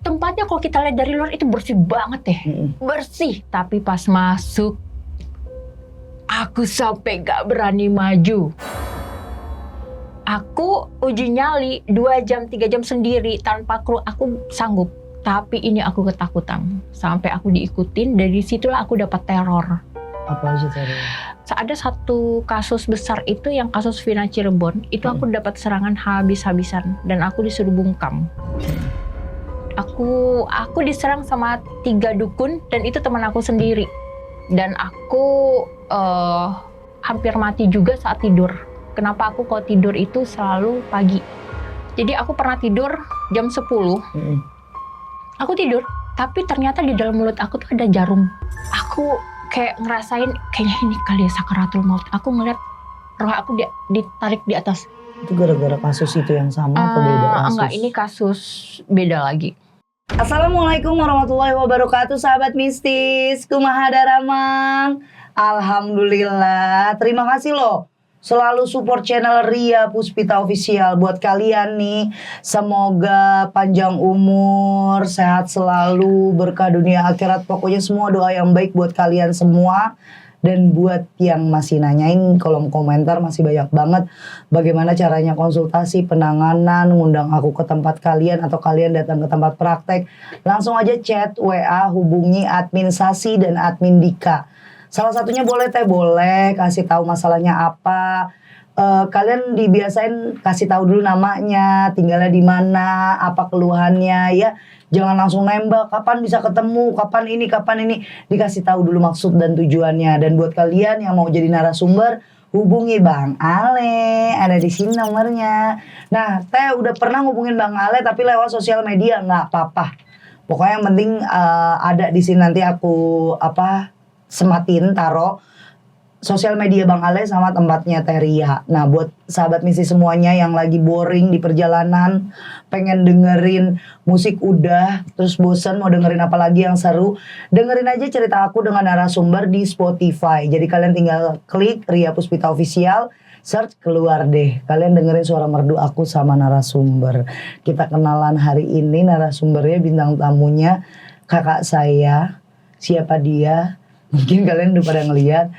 tempatnya kalau kita lihat dari luar itu bersih banget deh. Bersih. Tapi pas masuk, aku sampai gak berani maju. Aku uji nyali 2 jam, 3 jam sendiri tanpa kru, aku sanggup. Tapi ini aku ketakutan. Sampai aku diikutin, dari situlah aku dapat teror. Apa aja teror? Ada satu kasus besar itu yang kasus Vina Cirebon. Itu aku dapat serangan habis-habisan. Dan aku disuruh bungkam. Aku diserang sama 3 dukun dan itu teman aku sendiri. Dan aku hampir mati juga saat tidur. Kenapa aku kalau tidur itu selalu pagi. Jadi aku pernah tidur jam 10. Aku tidur, tapi ternyata di dalam mulut aku tuh ada jarum. Aku kayak ngerasain kayaknya ini kali ya sakaratul maut. Aku ngeliat roh aku ditarik di atas. Itu gara-gara kasus itu yang sama atau beda kasus? Enggak, ini kasus beda lagi. Assalamualaikum warahmatullahi wabarakatuh, sahabat mistis. Kumaha daramang? Alhamdulillah. Terima kasih loh selalu support channel Ria Puspita Official. Buat kalian nih, semoga panjang umur, sehat selalu, berkah dunia akhirat. Pokoknya semua doa yang baik buat kalian semua. Dan buat yang masih nanyain, kolom komentar masih banyak banget bagaimana caranya konsultasi, penanganan, ngundang aku ke tempat kalian atau kalian datang ke tempat praktek. Langsung aja chat, WA, hubungi admin Sasi dan admin Dika. Salah satunya boleh boleh kasih tahu masalahnya apa. Kalian dibiasain kasih tahu dulu namanya, tinggalnya di mana, apa keluhannya ya. Jangan langsung nembak, kapan bisa ketemu, kapan ini, dikasih tahu dulu maksud dan tujuannya. Dan buat kalian yang mau jadi narasumber, hubungi Bang Ale, ada di sini nomornya. Nah, Teh udah pernah hubungin Bang Ale tapi lewat sosial media, nggak apa-apa. Pokoknya yang penting ada di sini, nanti aku sematin taruh sosial media Bang Ale sama tempatnya Teria. Nah, buat sahabat misi semuanya yang lagi boring di perjalanan, pengen dengerin musik udah, terus bosen mau dengerin apa lagi yang seru, dengerin aja cerita aku dengan narasumber di Spotify. Jadi kalian tinggal klik Ria Puspita Official, search, keluar deh. Kalian dengerin suara merdu aku sama narasumber. Kita kenalan hari ini, narasumbernya bintang tamunya kakak saya. Siapa dia? Mungkin kalian udah pada ngeliat.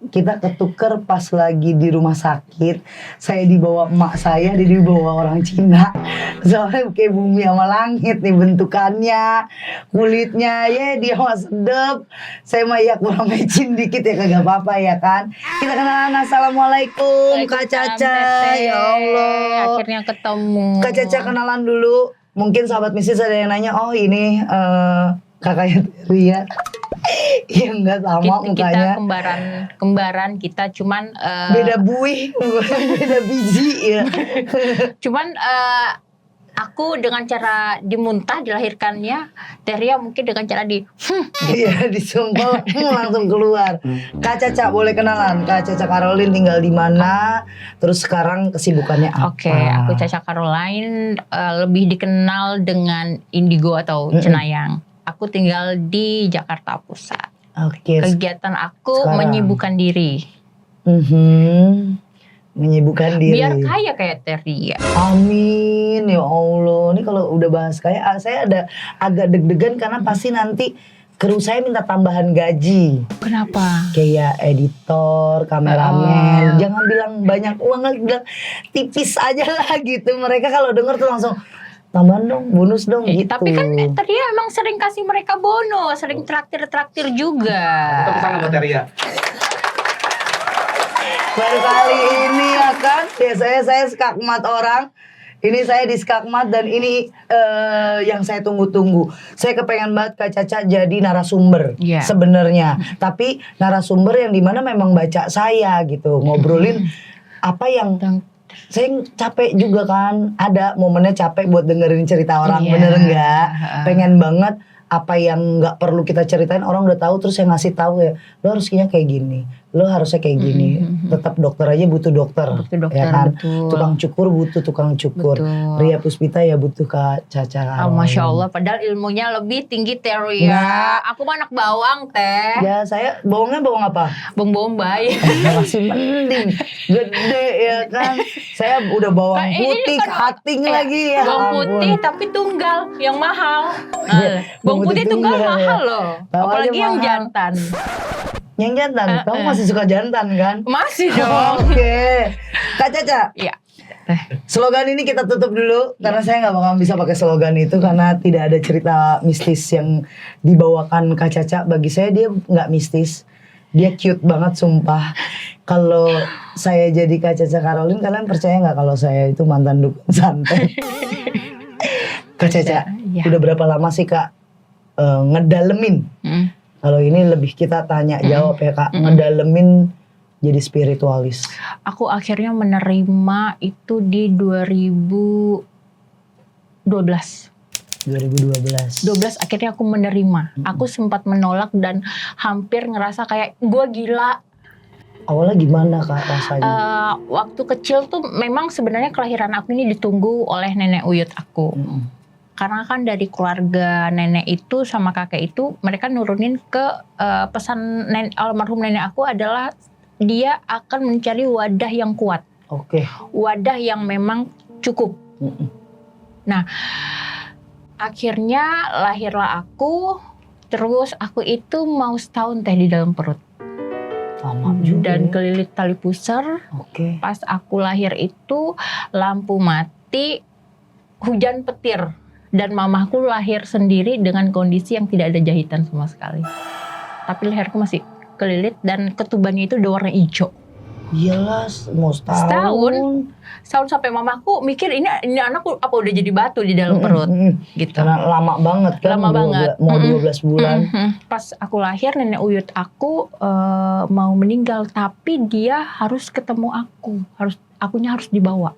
Kita ketuker pas lagi di rumah sakit. Saya dibawa emak saya, dia dibawa orang Cina. Soalnya kayak bumi sama langit nih bentukannya, kulitnya ya dia mah sedep. Saya mah ya kurang mecin dikit ya kagak apa-apa ya kan. Kita kenalan. Assalamualaikum Kak Caca. Ya Allah, akhirnya ketemu. Kak Caca kenalan dulu. Mungkin sahabat mistis ada yang nanya, oh ini kakaknya Ria. Iya enggak sama mukanya. Kita kembaran kita, cuman beda buih, beda biji ya. Cuman aku dengan cara dimuntah dilahirkannya, Teria mungkin dengan cara iya disumpel langsung keluar. Kak Caca boleh kenalan, Kak Caca Caroline tinggal di mana? Terus sekarang kesibukannya apa? Oke, aku Caca Caroline, lebih dikenal dengan Indigo atau Cenayang. Aku tinggal di Jakarta Pusat. Oke. Kegiatan aku Sekarang menyibukkan diri. Menyibukkan diri. Biar kaya kayak Teria. Amin ya Allah. Ini kalau udah bahas kaya, saya ada agak deg-degan karena pasti nanti kru saya minta tambahan gaji. Kenapa? Kayak editor, kameramen. Jangan bilang banyak uang, bilang tipis aja lah gitu. Mereka kalau denger tuh langsung tambahan dong, bonus dong gitu. Tapi kan Teria emang sering kasih mereka bonus, sering traktir juga. Kita kesana buat Teria. Baru kali ini ya kan, biasanya saya skakmat orang. Ini saya di skakmat dan ini yang saya tunggu-tunggu. Saya kepengen banget Kak Caca jadi narasumber sebenarnya. Tapi narasumber yang dimana memang baca saya gitu, ngobrolin apa yang saya capek juga kan, ada momennya capek buat dengerin cerita orang, bener enggak? Pengen banget apa yang nggak perlu kita ceritain orang udah tahu, terus saya ngasih tahu ya, lo harusnya kayak gini. lo harusnya kayak gini. Tetap dokter aja butuh dokter. Butuh dokter, ya kan? betul. Tukang cukur butuh tukang cukur. Betul. Ria Puspita ya butuh Kak Caca. Masya Allah, padahal ilmunya lebih tinggi Teh Ria. Nggak. Aku mah anak bawang Teh. Ya saya bawangnya bawang apa? Bawang bombay. Masih mending. Gede ya kan. Saya udah bawang Nah, ini putih, kan- cutting lagi ya. Bawang ampun. putih tapi tunggal, yang mahal. Iya, Bawang putih tunggal tunggal, mahal ya. loh. Tahu aja Apalagi yang mahal. jantan. Yang jantan, kamu masih suka jantan kan? Masih dong. Oke. Kak Caca, Iya. slogan ini kita tutup dulu karena saya nggak bakal bisa pakai slogan itu karena tidak ada cerita mistis yang dibawakan Kak Caca. Bagi saya dia nggak mistis, dia cute banget sumpah. Kalau saya jadi Kak Caca Caroline, kalian percaya nggak kalau saya itu mantan dukun santet? Kak Caca, Iya. udah berapa lama sih Kak ngedalemin? Kalau ini lebih kita tanya jawab ya Kak, ngedalemin jadi spiritualis. Aku akhirnya menerima itu di 2012. 2012. Akhirnya aku menerima. Aku sempat menolak dan hampir ngerasa kayak gue gila. Awalnya gimana Kak rasanya? Waktu kecil tuh memang sebenarnya kelahiran aku ini ditunggu oleh nenek uyut aku. Karena kan dari keluarga nenek itu sama kakek itu mereka nurunin ke pesan almarhum nenek aku adalah dia akan mencari wadah yang kuat. Oke. Wadah yang memang cukup. Nah, akhirnya lahirlah aku. Terus aku itu mau setahun Teh di dalam perut. Lama juga Dan ya. kelilit tali pusar. Oke. Pas aku lahir itu lampu mati, hujan petir. Dan mamaku lahir sendiri dengan kondisi yang tidak ada jahitan sama sekali. Tapi leherku masih kelilit dan ketubannya itu udah warna hijau. Iyalah, mau setahun. Setahun sampai mamaku mikir ini anakku apa udah jadi batu di dalam perut gitu. Karena lama banget kan. Lama banget. Mau 12 bulan. Pas aku lahir nenek uyut aku mau meninggal tapi dia harus ketemu aku. Akunya harus dibawa.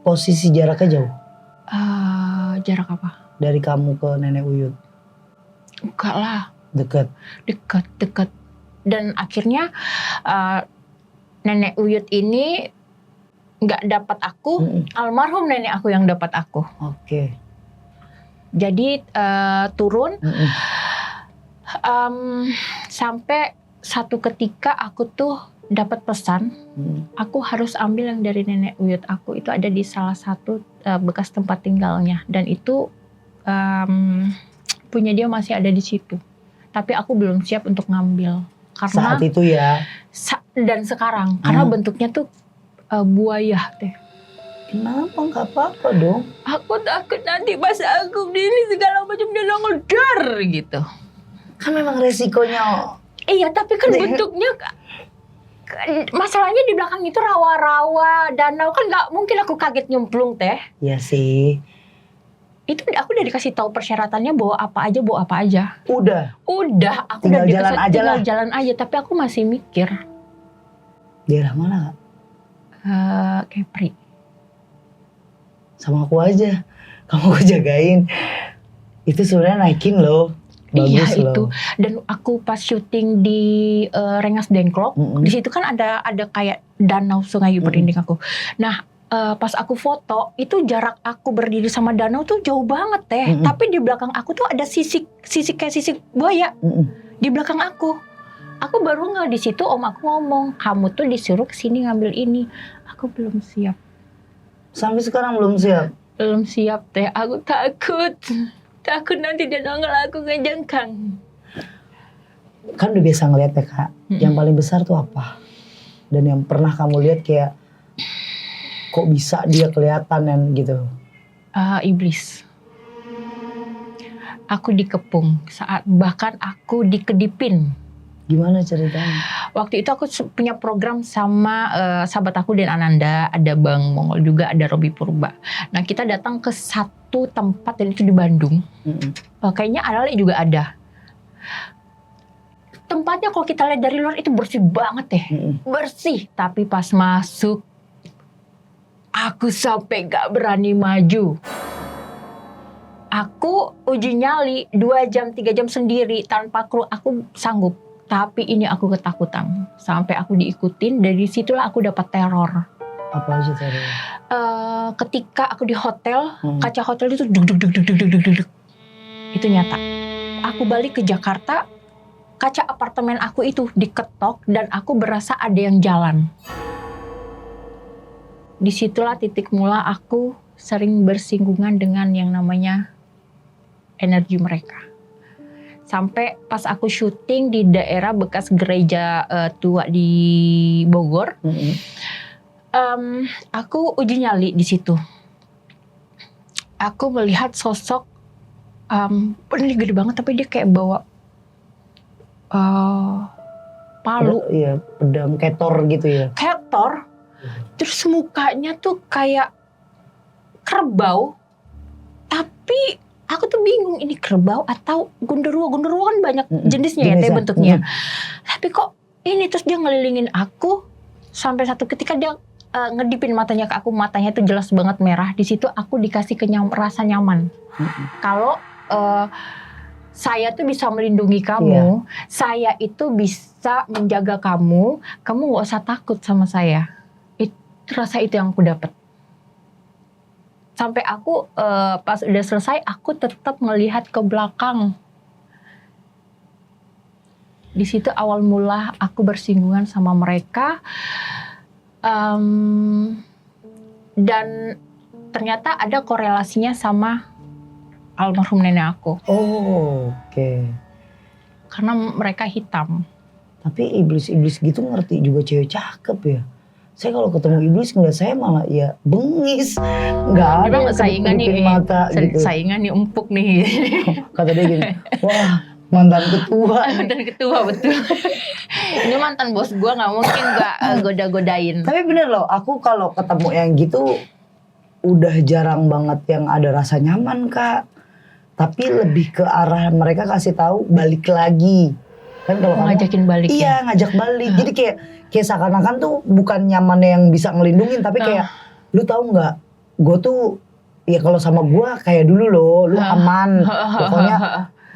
Posisi jaraknya jauh Jarak apa? dari kamu ke nenek uyut. Enggak lah. Dekat. Dan akhirnya nenek uyut ini nggak dapat aku, almarhum nenek aku yang dapat aku. Oke. Jadi turun sampai satu ketika aku tuh dapat pesan, aku harus ambil yang dari nenek uyut aku itu ada di salah satu bekas tempat tinggalnya dan itu punya dia masih ada di situ. Tapi aku belum siap untuk ngambil karena Saat itu ya. Dan sekarang karena bentuknya tuh buaya Teh. Kenapa nggak apa-apa dong? Aku takut nanti pas aku berdiri segala macam dia ngedar gitu. Kan memang resikonya. Iya tapi kan bentuknya masalahnya di belakang itu rawa-rawa danau kan nggak mungkin aku kaget nyemplung Teh. Ya sih. Itu aku udah dikasih tahu persyaratannya bawa apa aja. Udah. Aku Tinggal udah jalan dikasih aja lah. jalan aja tapi aku masih mikir Daerah mana Kak? Kepri. Sama aku aja. Kamu aku jagain. Itu sebenarnya naikin loh. Bagus Iya loh. itu. Dan aku pas syuting di Rengas Dengklok, di situ kan ada kayak danau sungai berinding aku. Nah pas aku foto itu jarak aku berdiri sama danau tuh jauh banget Teh. Tapi di belakang aku tuh ada sisik kayak sisik buaya di belakang aku. Aku baru nggak di situ om aku ngomong kamu tuh disuruh kesini ngambil ini. Aku belum siap. Sampai sekarang belum siap. Belum siap Teh. Aku takut nanti dia nongol aku ngejengkang. Kan udah biasa ngeliat ya Kak. Yang paling besar tuh apa? Dan yang pernah kamu lihat kayak kok bisa dia kelihatan dan gitu. Iblis. Aku dikepung bahkan aku dikedipin. Gimana ceritanya? Waktu itu aku punya program sama sahabat aku dan Ananda, ada Bang Mongol juga, ada Robi Purba. Nah kita datang ke satu tempat dan itu di Bandung. Kayaknya Ale juga ada. Tempatnya kalau kita lihat dari luar itu bersih banget Teh. Bersih. Tapi pas masuk, aku sampai gak berani maju. Aku uji nyali 2 jam 3 jam sendiri tanpa kru, aku sanggup. Tapi ini aku ketakutan sampai aku diikutin. Dari situlah aku dapat teror. Apa aja tadi? Ketika aku di hotel, kaca hotel itu duk duk duk duk duk duk duk duk. Itu nyata. Aku balik ke Jakarta, kaca apartemen aku itu diketok dan aku berasa ada yang jalan. Disitulah titik mula aku sering bersinggungan dengan yang namanya energi mereka. Sampai pas aku syuting di daerah bekas gereja tua di Bogor, aku uji nyali di situ. Aku melihat sosok, ini gede banget tapi dia kayak bawa palu. Iya, pedang ketor gitu ya. Ketor, terus mukanya tuh kayak kerbau, tapi aku tuh bingung ini kerbau atau genderuwo. Genderuwo kan banyak jenisnya ya, bentuknya. Tapi kok ini, terus dia ngelilingin aku sampai satu ketika dia ngedipin matanya ke aku, matanya tuh jelas banget merah. Di situ aku dikasih rasa nyaman. Kalau saya tuh bisa melindungi kamu, saya itu bisa menjaga kamu nggak usah takut sama saya. Itu rasa itu yang aku dapat. Sampai aku pas udah selesai, aku tetap melihat ke belakang. Di situ awal mula aku bersinggungan sama mereka. Dan ternyata ada korelasinya sama almarhum nenek aku. Oh, oke. Karena mereka hitam. Tapi iblis-iblis gitu ngerti juga cewek cakep ya. Saya kalau ketemu iblis ngeliat saya malah ya bengis, nggak ada yang saingan nih, mata gitu. Saingan nih empuk nih. Kata dia gini, wah mantan ketua. Mantan ketua betul. Ini mantan bos gue, nggak mungkin nggak goda-godain. Tapi bener loh, aku kalau ketemu yang gitu udah jarang banget yang ada rasa nyaman Kak. Tapi lebih ke arah mereka kasih tahu balik lagi. Kan kalau ngajakin balik. Iya, ngajak balik. Jadi kayak seakan-akan tuh bukan nyaman yang bisa ngelindungin, tapi kayak lu tahu nggak, gue tuh ya kalau sama gue kayak dulu loh, lu aman, pokoknya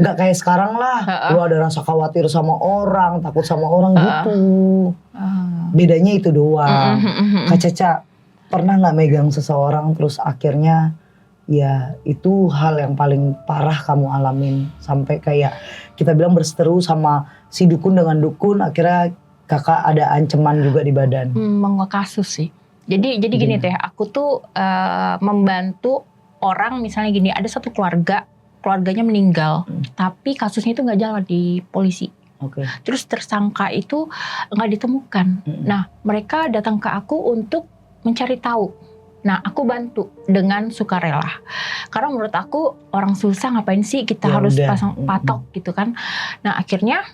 nggak kayak sekarang lah, lu ada rasa khawatir sama orang, takut sama orang gitu. Bedanya itu doang. Kak Caca pernah nggak megang seseorang terus akhirnya ya itu hal yang paling parah kamu alamin sampai kayak kita bilang berseteru sama si dukun dengan dukun, akhirnya kakak ada ancaman juga di badan? Kasus sih. Jadi gini teh, aku tuh membantu orang, misalnya gini, ada satu keluarganya meninggal, tapi kasusnya itu nggak jalan di polisi. Terus tersangka itu nggak ditemukan. Nah, mereka datang ke aku untuk mencari tahu. Nah, aku bantu dengan sukarela. Karena menurut aku orang susah ngapain sih kita harus pasang patok gitu kan. Nah, akhirnya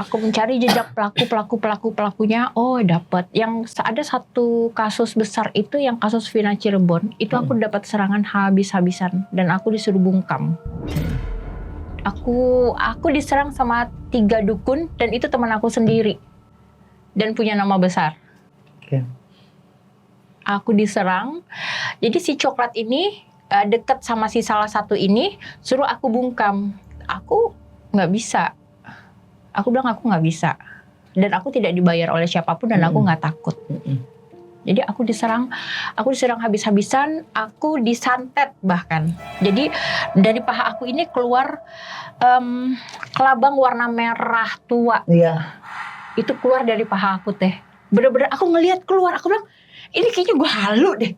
aku mencari jejak pelakunya. Oh, dapat. Yang ada satu kasus besar itu yang kasus Vina Cirebon. Itu aku dapat serangan habis-habisan dan aku disuruh bungkam. Aku diserang sama 3 dukun dan itu teman aku sendiri. Dan punya nama besar. Aku diserang. Jadi si coklat ini deket sama si salah satu ini, suruh aku bungkam. Aku nggak bisa. Aku bilang aku nggak bisa. Dan aku tidak dibayar oleh siapapun dan aku nggak takut. Jadi aku diserang habis-habisan, aku disantet bahkan. Jadi dari paha aku ini keluar kelabang warna merah tua. Itu keluar dari paha aku teh. Bener-bener aku ngelihat keluar, aku bilang, ini kayaknya gue halu deh.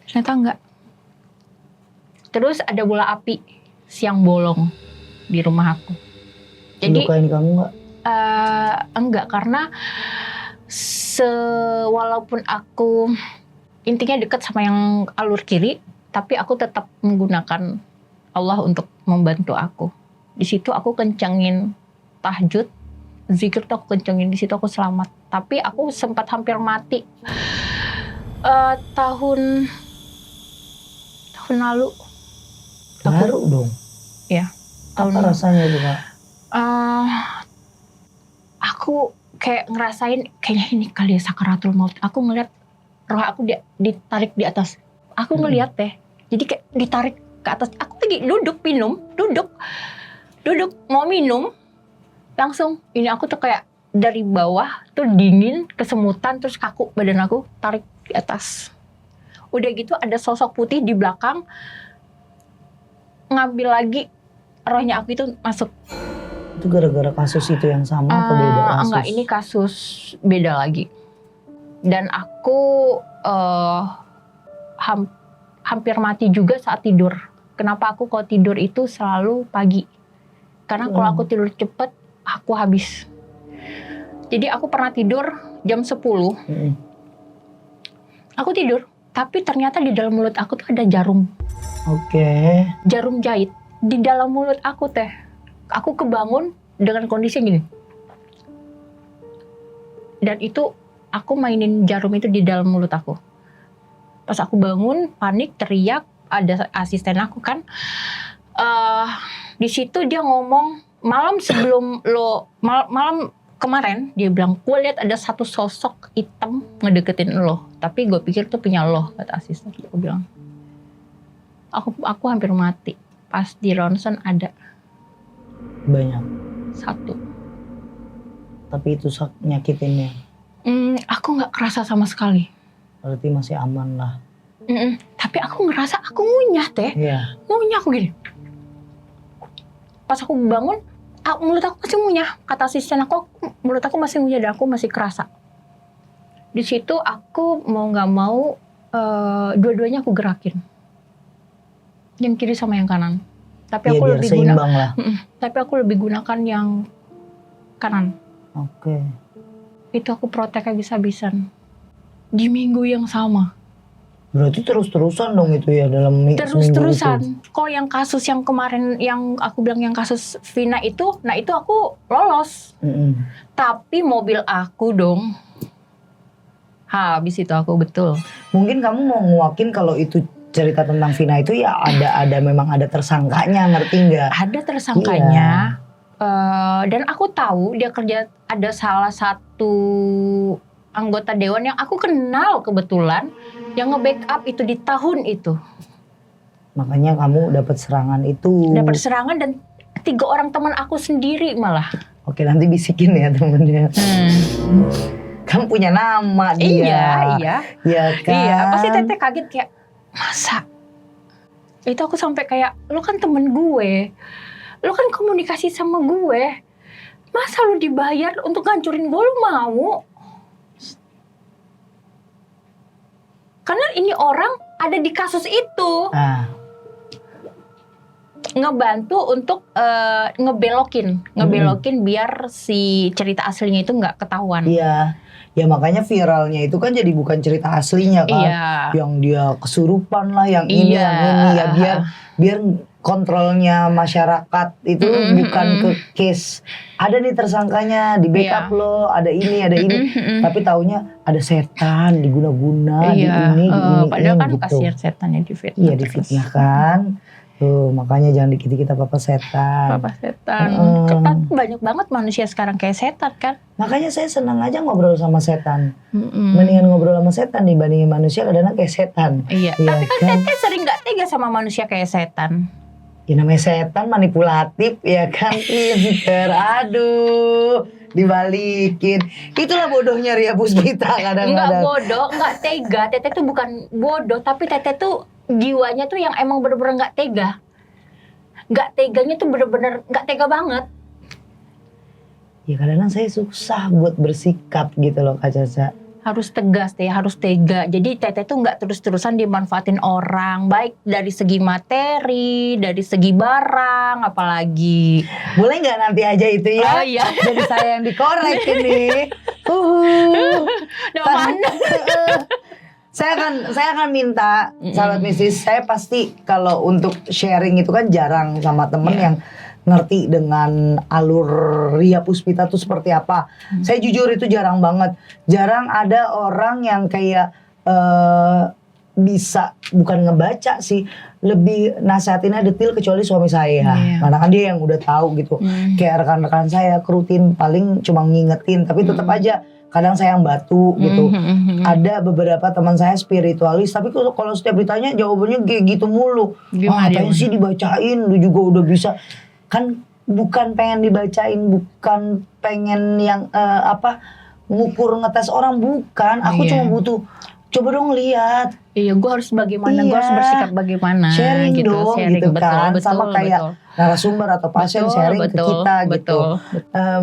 Ternyata enggak. Terus ada bola api siang bolong di rumah aku. Jadi lukain kamu enggak? Enggak, karena walaupun aku intinya dekat sama yang alur kiri, tapi aku tetap menggunakan Allah untuk membantu aku. Di situ aku kencengin tahajud, zikir tuh aku kencengin, di situ aku selamat. Tapi aku sempat hampir mati. Tahun lalu. Baru dong. Ya. Apa rasanya itu Kak? Aku kayak ngerasain kayaknya ini kali ya sakaratul maut. Aku ngeliat roh aku ditarik di atas. Aku ngeliat deh. Jadi kayak ditarik ke atas. Aku lagi duduk mau minum. langsung ini aku tuh kayak dari bawah tuh dingin, kesemutan, terus kaku badan aku, tarik di atas. Udah gitu ada sosok putih di belakang ngambil lagi rohnya aku itu masuk. Itu gara-gara kasus itu yang sama atau beda kasus? Enggak, ini kasus beda lagi. Dan aku hampir mati juga saat tidur. Kenapa aku kalau tidur itu selalu pagi? Karena kalau aku tidur cepet, aku habis. Jadi aku pernah tidur jam 10. Aku tidur, tapi ternyata di dalam mulut aku tuh ada jarum. Oke. Jarum jahit di dalam mulut aku teh. Aku kebangun dengan kondisi gini. Dan itu aku mainin jarum itu di dalam mulut aku. Pas aku bangun, panik, teriak, ada asisten aku kan. Di situ dia ngomong, malam sebelum malam kemarin dia bilang, gue lihat ada satu sosok hitam ngedeketin lo, tapi gue pikir tuh punya lo, kata asisten. Aku bilang, aku hampir mati. Pas di ronsen ada Banyak. satu. Tapi itu nyakitinnya. Aku nggak kerasa sama sekali. Berarti masih aman lah. Tapi aku ngerasa aku ngunyah teh. Iya. Ngunyah aku gini. Pas aku bangun, mulut aku masih ngunyah. Kata asisten aku, mulut aku masih ngunyah dan aku masih kerasa. Di situ aku mau nggak mau dua-duanya aku gerakin. Yang kiri sama yang kanan. Tapi Iya, aku biar lebih seimbang lah. Tapi aku lebih gunakan yang kanan. Oke. Itu aku protek habis-habisan. Di minggu yang sama. Berarti terus-terusan dong itu ya dalam seminggu itu. Terus-terusan. Kalau yang kasus yang kemarin yang aku bilang yang kasus Vina itu, nah itu aku lolos. Tapi mobil aku dong. Habis itu aku betul. Mungkin kamu mau nguakin kalau itu cerita tentang Vina itu ya memang ada tersangkanya, ngerti nggak? Ada tersangkanya. Dan aku tahu dia kerja, ada salah satu anggota dewan yang aku kenal kebetulan yang nge-backup itu di tahun itu. Makanya kamu dapat serangan itu. Dapat serangan dan 3 orang teman aku sendiri malah. Oke, nanti bisikin ya temennya. Kamu punya nama dia. Iya. Iya kan? Iya, pasti Teteh kaget kayak, masa? Itu aku sampai kayak, lo kan temen gue. Lo kan komunikasi sama gue. Masa lo dibayar untuk ngancurin gue, lo mau? Karena ini orang ada di kasus itu. Ngebantu untuk ngebelokin biar si cerita aslinya itu nggak ketahuan. Iya. Ya makanya viralnya itu kan jadi bukan cerita aslinya kan. Iya. Yang dia kesurupan lah, yang ini, yang ini. Ya biar kontrolnya masyarakat itu bukan ke case. Ada nih tersangkanya, di backup lo, ada ini. Tapi taunya ada setan diguna-guna, di ini, padahal kan gitu. kasihan setannya di fitnah. Iya, difitnah kan. Tuh, makanya jangan dikit-dikit apa-apa setan. Apa setan? Kan banyak banget manusia sekarang kayak setan kan. Makanya saya senang aja ngobrol sama setan. Mendingan ngobrol sama setan dibandingin manusia kadang kayak setan. Iya. Tapi kan Teteh sering gak tega sama manusia kayak setan. Ya namanya setan manipulatif ya kan, pinter. Aduh, dibalikin. Itulah bodohnya Ria Puspita kadang-kadang. Enggak bodoh, enggak tega. Teteh tuh bukan bodoh, tapi Teteh tuh jiwanya tuh yang emang bener-bener gak tega. Gak teganya tuh bener-bener gak tega banget. Ya kadang-kadang saya susah buat bersikap gitu loh Kak Caca. Harus tegas deh, harus tega. Jadi Teteh tuh gak terus-terusan dimanfaatin orang. Baik dari segi materi, dari segi barang, apalagi. Boleh gak nanti aja itu ya? Oh iya. Jadi saya yang dikorek ini. Nah, mana? Saya akan minta sahabat mistis, saya pasti kalau untuk sharing itu kan jarang sama temen yang ngerti dengan alur Ria Puspita tuh seperti apa. Saya jujur itu jarang banget. Jarang ada orang yang kayak bisa, bukan ngebaca sih, lebih nasihatinnya detil kecuali suami saya. Karena kan dia yang udah tahu gitu. Kayak rekan-rekan saya rutin paling cuma ngingetin, tapi tetap aja kadang saya yang batu gitu. Ada beberapa teman saya spiritualis, tapi kalau setiap ditanya jawabannya kayak gitu mulu. Katanya sih dibacain, lu juga udah bisa. Kan bukan pengen dibacain, bukan pengen yang ngukur ngetes orang, bukan. Aku Iya. cuma butuh coba dong lihat. Iya, gue harus bagaimana, gue harus Iya. bersikap bagaimana, Sharing gitu, dong, sharing, gitu betul, kan. betul, Sama kayak betul. narasumber atau pasien Betul, sharing ke betul, kita gitu. betul.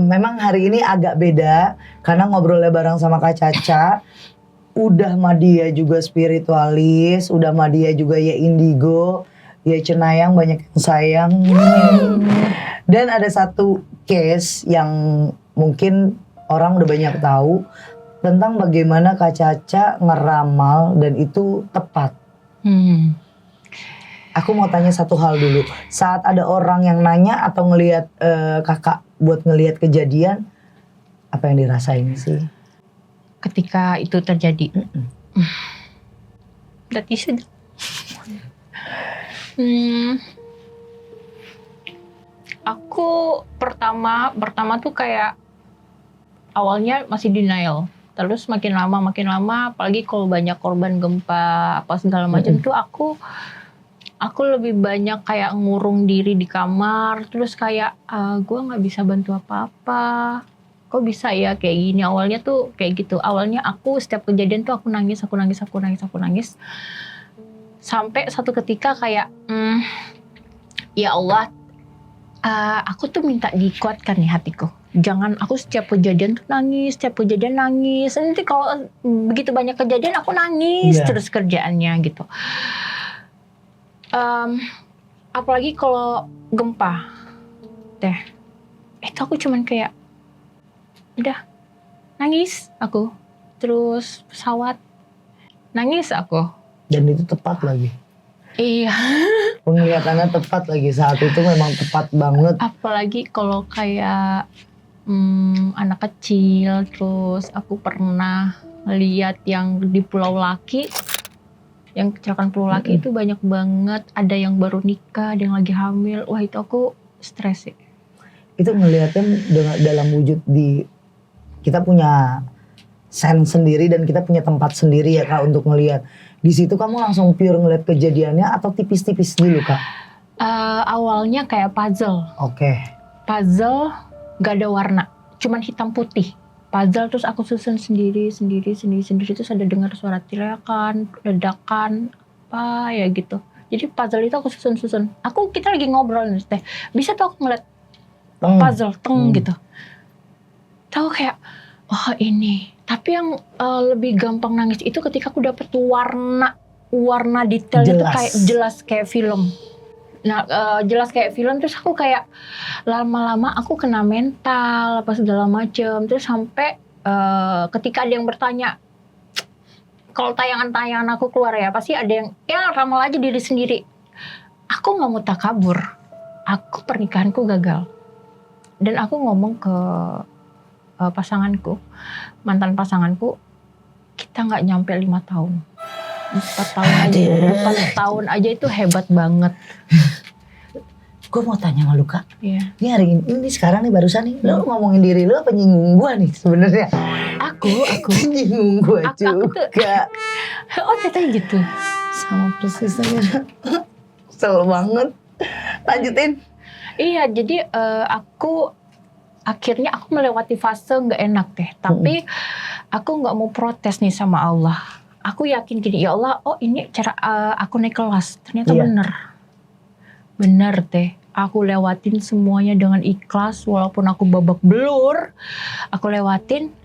Memang hari ini agak beda karena ngobrolnya bareng sama Kak Caca. Udah mah dia juga spiritualis, udah mah dia juga ya indigo, ya cenayang banyak yang sayang. Dan ada satu case yang mungkin orang udah banyak tahu tentang bagaimana Kak Caca ngeramal dan itu tepat. Aku mau tanya satu hal dulu. Saat ada orang yang nanya atau ngelihat kakak buat ngelihat kejadian, apa yang dirasain sih? Ketika itu terjadi, berarti sudah. Aku pertama tuh kayak awalnya masih denial. Terus makin lama, apalagi kalau banyak korban gempa apa segala macam tuh aku lebih banyak kayak ngurung diri di kamar. Terus kayak gue nggak bisa bantu apa-apa. Kok bisa ya kayak gini? Awalnya tuh kayak gitu. Awalnya aku setiap kejadian tuh aku nangis. Sampai satu ketika kayak, ya Allah, aku tuh minta dikuatkan nih hatiku. Jangan aku setiap kejadian tuh nangis, Nanti kalau begitu banyak kejadian aku nangis terus kerjaannya gitu. Apalagi kalau gempa, itu aku cuman kayak, udah nangis aku. Terus pesawat, nangis aku. Dan itu tepat lagi. Iya. Penglihatannya tepat lagi, saat itu memang tepat banget. Apalagi kalau kayak anak kecil, terus aku pernah lihat yang di Pulau Laki, yang kecelakaan Pulau Laki itu banyak banget, ada yang baru nikah, ada yang lagi hamil, wah itu aku stres sih. Itu ngelihatnya dalam wujud kita punya sense sendiri dan kita punya tempat sendiri ya Kak untuk ngelihat. Di situ kamu langsung pure ngelihat kejadiannya atau tipis-tipis dulu Kak? Awalnya kayak puzzle. Oke. Puzzle gak ada warna, cuman hitam putih. Puzzle terus aku susun sendiri, terus ada dengar suara teriakan, ledakan, apa ya gitu. Jadi puzzle itu aku susun. Kita lagi ngobrol nih teh, bisa tuh aku ngeliat puzzle gitu. Tahu kayak, oh ini. Tapi yang lebih gampang nangis itu ketika aku dapet warna detailnya tuh kayak jelas kayak film. Nah, jelas kayak film, terus aku kayak lama-lama aku kena mental apa segala macem. Terus sampai ketika ada yang bertanya, kalau tayangan-tayangan aku keluar ya pasti ada yang ramal aja diri sendiri. Aku nggak mau takabur, aku pernikahanku gagal. Dan aku ngomong ke mantan pasanganku, kita nggak nyampe 5 tahun. 4 tahun aja itu hebat banget. Gue mau tanya sama lu Kak. Iya. Ini hari ini sekarang nih barusan nih, lu ngomongin diri lu apa nyinggung gue nih sebenarnya? Aku nyinggung gue juga. Oh katanya gitu. Sama persis aja. Kesel banget. Lanjutin. Iya, jadi akhirnya aku melewati fase nggak enak deh. Tapi aku nggak mau protes nih sama Allah. Aku yakin gini, ya Allah, oh ini cara aku naik kelas. Ternyata bener deh. Aku lewatin semuanya dengan ikhlas, walaupun aku babak belur. Aku lewatin.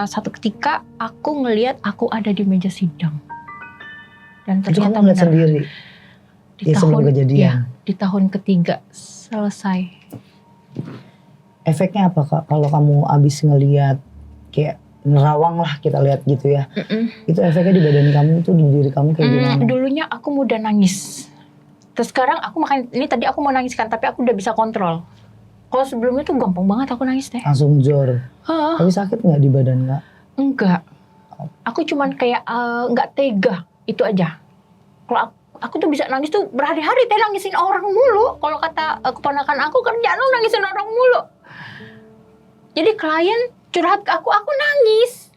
Satu ketika aku ngelihat aku ada di meja sidang. Dan ternyata benar. Sendiri. Di tahun ketiga selesai. Efeknya apa Kak kalau kamu abis ngelihat kayak nerawang lah kita lihat gitu ya. Itu efeknya di badan kamu itu, di diri kamu kayak gimana? Dulunya aku mudah nangis. Terus sekarang ini tadi aku mau nangis kan, tapi aku udah bisa kontrol. Kalau sebelumnya tuh gampang banget aku nangis deh. Langsung jor. Tapi sakit nggak di badan Kak? Enggak. Aku cuman kayak nggak tega, itu aja. Kalau aku tuh bisa nangis tuh berhari-hari teh nangisin orang mulu. Kalau kata keponakan aku, kerjaan lu nangisin orang mulu. Jadi klien curhat ke aku nangis.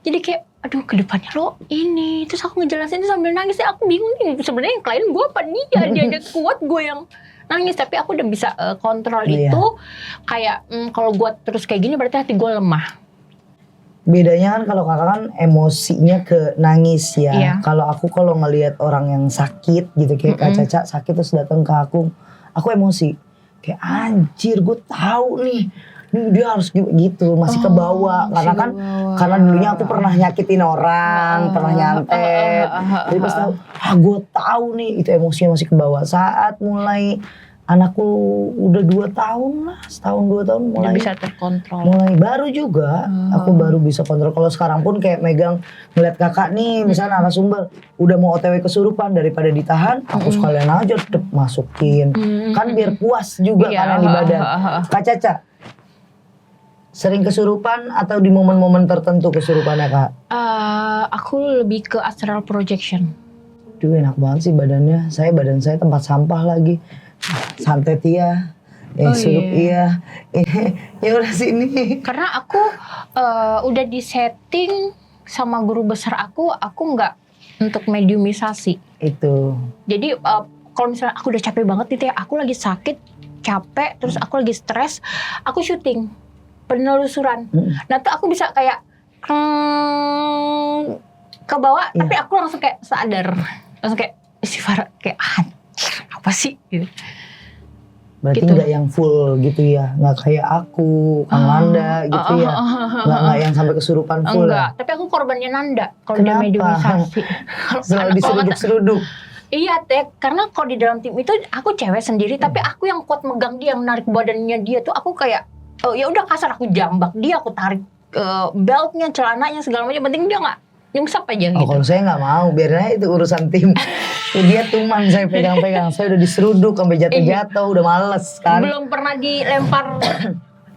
Jadi kayak, aduh kedepannya lo ini. Terus aku ngejelasin sambil nangis, aku bingung nih sebenarnya yang klien gue apa dia aja kuat, gue yang nangis, tapi aku udah bisa kontrol Iya. itu. Kayak kalau gue terus kayak gini berarti hati gue lemah. Bedanya kan kalau kakak kan emosinya ke nangis ya. Iya. Kalau aku kalau ngelihat orang yang sakit gitu kayak Kak Caca sakit terus datang ke aku emosi. Kayak anjir gue tahu nih dia harus gitu masih ke bawah karena kan karena dulunya aku pernah nyakitin orang, pernah nyantet. Jadi pas tahu, gue tahu nih itu emosinya masih ke bawah. Saat mulai anakku udah 2 tahun lah, setahun 2 tahun mulai Udah bisa terkontrol. mulai baru juga aku baru bisa kontrol. Kalau sekarang pun kayak megang ngeliat kakak nih misalnya narasumber udah mau OTW kesurupan daripada ditahan aku sekalian aja tetep masukin kan biar puas juga Iya, karena di badan. Kak Caca sering kesurupan atau di momen-momen tertentu kesurupannya Kak? Aku lebih ke astral projection. Duh enak banget sih badan saya tempat sampah lagi. Santet iya, surup iya, ya udah sini. Karena aku udah disetting sama guru besar aku nggak untuk mediumisasi. Itu. Jadi kalau misalnya aku udah capek banget gitu ya, aku lagi sakit, capek, terus aku lagi stres, aku syuting penelusuran. Nah tuh aku bisa kayak ke bawah, tapi aku langsung kayak sadar, langsung kayak istighfar, kayak apa sih gitu. Berarti Gitu. nggak yang full gitu ya, nggak kayak aku, Kang Nanda gitu ya, nggak yang sampai kesurupan full. Enggak, tapi aku korbannya Nanda kalau dia Kenapa? mediumisasi. Selalu diseruduk-seruduk. Iya Teh, karena kalau di dalam tim itu aku cewek sendiri, tapi aku yang kuat megang dia, yang narik badannya dia tuh aku kayak, ya udah kasar aku jambak dia, aku tarik beltnya, celananya segala macam, penting dia nggak nyungsap aja Oh gitu. kalau saya nggak mau, biarin aja itu urusan tim. Dia tuman saya pegang-pegang, saya udah diseruduk sampai jatuh-jatuh, udah males kan. Belum pernah dilempar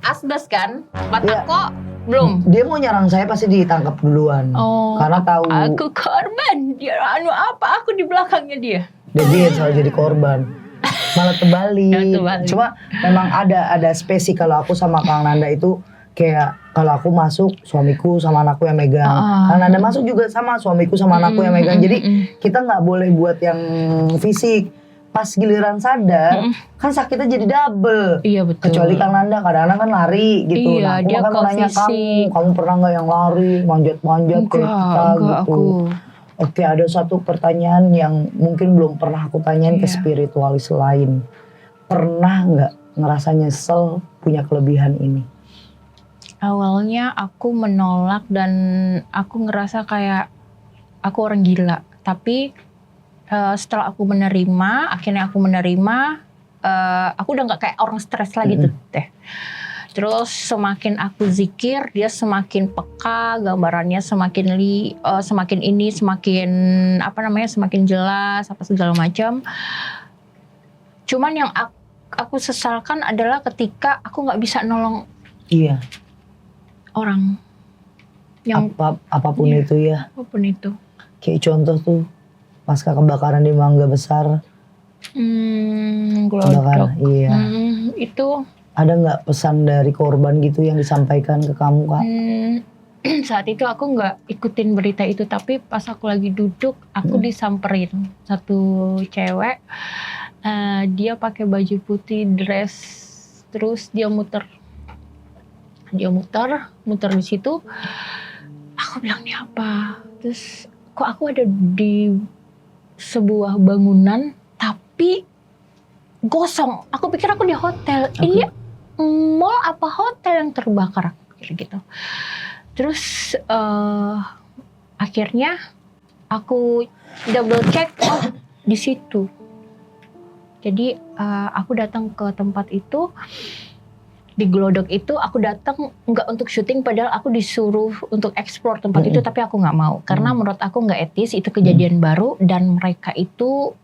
asbes kan, mata Iya. kok belum. Dia mau nyerang saya pasti ditangkap duluan, karena tahu Aku korban, dia apa? Aku di belakangnya dia. dia selalu jadi korban. Malah terbalik. Terbalik. Cuma memang ada spesi kalau aku sama Kang Nanda itu kayak kalau aku masuk suamiku sama anakku yang megang. Kang Nanda masuk juga sama suamiku sama anakku yang megang. Jadi kita nggak boleh buat yang fisik. Pas giliran sadar kan sakitnya jadi double. Iya betul. Kecuali Kang Nanda kadang-kadang kan lari gitu. Iya, Nah, aku dia kan mau ke nanya fisik. kamu pernah nggak yang lari manjat-manjat kayak kita Enggak, gitu. aku. Oke, ada satu pertanyaan yang mungkin belum pernah aku tanyain ke spiritualis lain. Pernah nggak ngerasa nyesel punya kelebihan ini? Awalnya aku menolak dan aku ngerasa kayak aku orang gila. Tapi setelah aku menerima, akhirnya aku menerima, aku udah nggak kayak orang stres lagi tuh Teh. Terus semakin aku zikir, dia semakin peka, gambarannya semakin semakin jelas, apa segala macam. Cuman yang aku sesalkan adalah ketika aku nggak bisa nolong Iya, orang yang apapun itu ya. apapun itu. Kayak contoh tuh pasca kebakaran di Mangga Besar. Glodok. Kebakaran, iya. Itu Ada nggak pesan dari korban gitu yang disampaikan ke kamu Kak? saat itu aku nggak ikutin berita itu, tapi pas aku lagi duduk, aku disamperin satu cewek. Dia pakai baju putih, dress, terus dia muter di situ. Aku bilang ini apa? Terus kok aku ada di sebuah bangunan tapi gosong. Aku pikir aku di hotel. Ini mall apa hotel yang terbakar? Gitu. Terus akhirnya aku double check, oh di situ. Jadi aku datang ke tempat itu, di Glodok itu aku datang nggak untuk syuting, padahal aku disuruh untuk explore tempat itu, tapi aku nggak mau karena menurut aku nggak etis. Itu kejadian baru dan mereka itu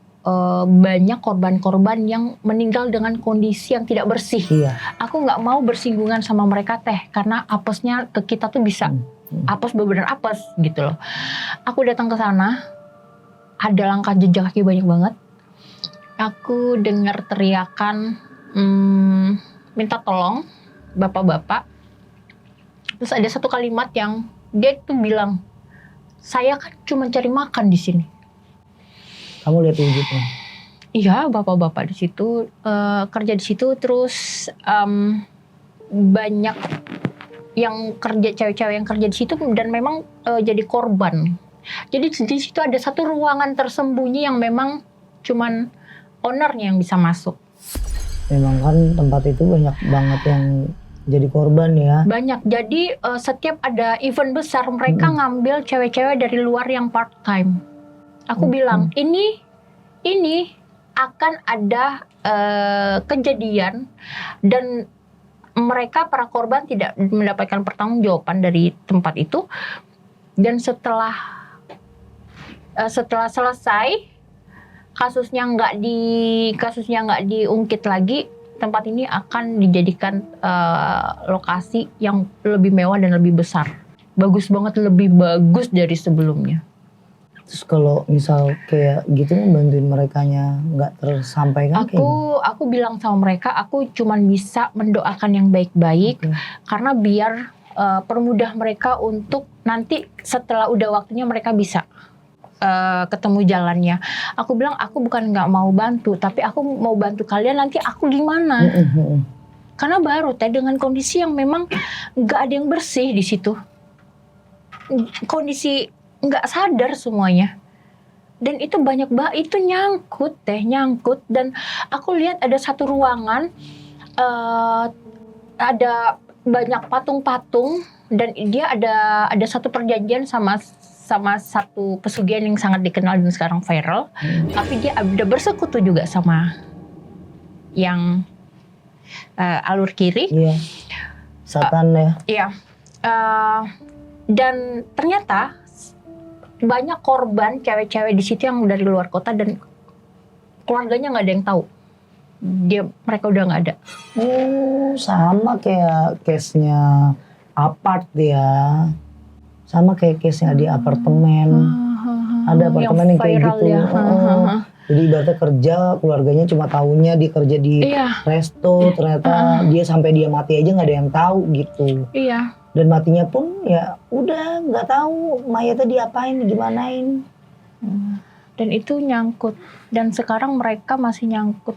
banyak korban-korban yang meninggal dengan kondisi yang tidak bersih. Iya. Aku nggak mau bersinggungan sama mereka Teh, karena apesnya ke kita tuh bisa apes, bener-bener apes gitu loh. Aku datang ke sana, ada langkah jejak kaki banyak banget. Aku dengar teriakan minta tolong bapak-bapak. Terus ada satu kalimat yang dia tuh bilang, saya kan cuma cari makan di sini. Kamu lihat wujudnya? Iya, bapak-bapak di situ kerja di situ, terus banyak yang kerja, cewek-cewek yang kerja di situ dan memang jadi korban. Jadi di situ ada satu ruangan tersembunyi yang memang cuman ownernya yang bisa masuk. Memang kan tempat itu banyak banget yang jadi korban ya. Banyak. Jadi setiap ada event besar mereka ngambil cewek-cewek dari luar yang part time. Aku bilang ini akan ada kejadian dan mereka para korban tidak mendapatkan pertanggungjawaban dari tempat itu, dan setelah selesai kasusnya nggak diungkit lagi, tempat ini akan dijadikan lokasi yang lebih mewah dan lebih besar, bagus banget, lebih bagus dari sebelumnya. Terus kalau misal kayak gitu bantuin merekanya nggak tersampaikan Aku bilang sama mereka, aku cuman bisa mendoakan yang baik-baik, karena biar permudah mereka untuk nanti setelah udah waktunya mereka bisa ketemu jalannya. Aku bilang aku bukan nggak mau bantu, tapi aku mau bantu kalian nanti aku gimana. Karena baru dengan kondisi yang memang nggak ada yang bersih di situ, kondisi nggak sadar semuanya, dan itu banyak banget, itu nyangkut, dan aku lihat ada satu ruangan ada banyak patung-patung, dan dia ada satu perjanjian sama satu pesugihan yang sangat dikenal dan sekarang viral, tapi dia ada bersekutu juga sama yang alur kiri. Iya. Satan ya. Iya. Dan ternyata banyak korban cewek-cewek di situ yang dari luar kota dan keluarganya nggak ada yang tahu. Mereka udah nggak ada. Oh, sama kayak case-nya apart ya. Sama kayak case-nya di apartemen. Ada apartemen yang kayak gitu. Ya. Jadi ibaratnya kerja, keluarganya cuma taunya dia kerja di resto, ternyata dia sampai dia mati aja nggak ada yang tahu gitu. Iya. Dan matinya pun ya udah nggak tahu mayatnya diapain, digimanain. Dan itu nyangkut. Dan sekarang mereka masih nyangkut.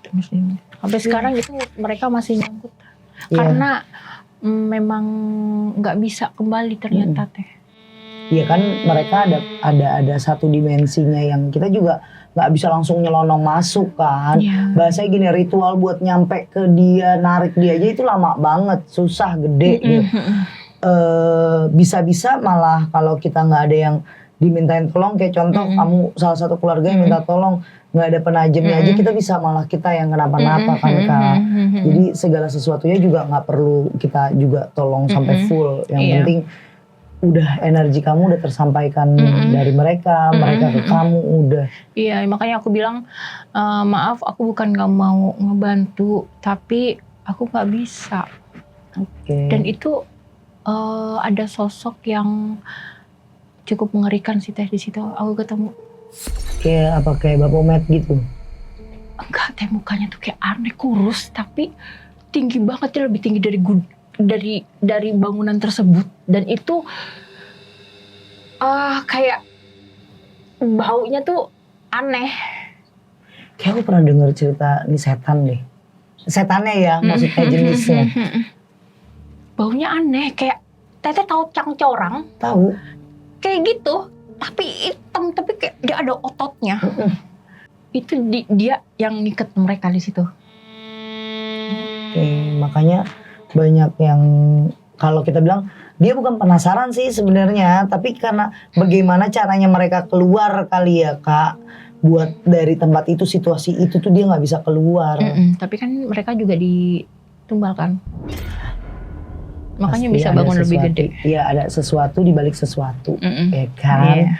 Sampai sekarang itu mereka masih nyangkut. Karena memang nggak bisa kembali ternyata teh. Iya kan, mereka ada satu dimensinya yang kita juga nggak bisa langsung nyelonong masuk kan. Bahasanya gini, ritual buat nyampe ke dia, narik dia aja itu lama banget, susah, gede gitu. Bisa-bisa malah kalau kita nggak ada yang dimintain tolong, kayak contoh kamu salah satu keluarga yang minta tolong, nggak ada penajamnya aja, kita bisa malah kita yang kenapa-napa kan Kak. Jadi segala sesuatunya juga nggak perlu kita juga tolong sampai full. Yang penting udah energi kamu udah tersampaikan dari mereka ke kamu udah. Iya, makanya aku bilang maaf, aku bukan nggak mau ngebantu, tapi aku nggak bisa. Dan itu ada sosok yang cukup mengerikan sih teh di situ. Aku ketemu. Kayak apa, kayak Bapak Met gitu? Enggak teh, mukanya tuh kayak aneh, kurus tapi tinggi banget, dia lebih tinggi dari bangunan tersebut, dan itu kayak baunya tuh aneh. Kayak aku pernah dengar cerita ini setan deh. Setannya ya, maksudnya jenisnya. Baunya aneh, kayak Teteh tahu cangcorang? Tahu. Kayak gitu, tapi hitam, tapi kayak dia ada ototnya. Itu dia yang ngiket mereka di situ. Makanya banyak yang kalau kita bilang dia bukan penasaran sih sebenarnya, tapi karena bagaimana caranya mereka keluar kali ya Kak, buat dari tempat itu, situasi itu tuh dia nggak bisa keluar. Tapi kan mereka juga ditumbalkan, makanya pasti bisa bangun lebih gede. Iya, ada sesuatu di balik sesuatu, ya kan.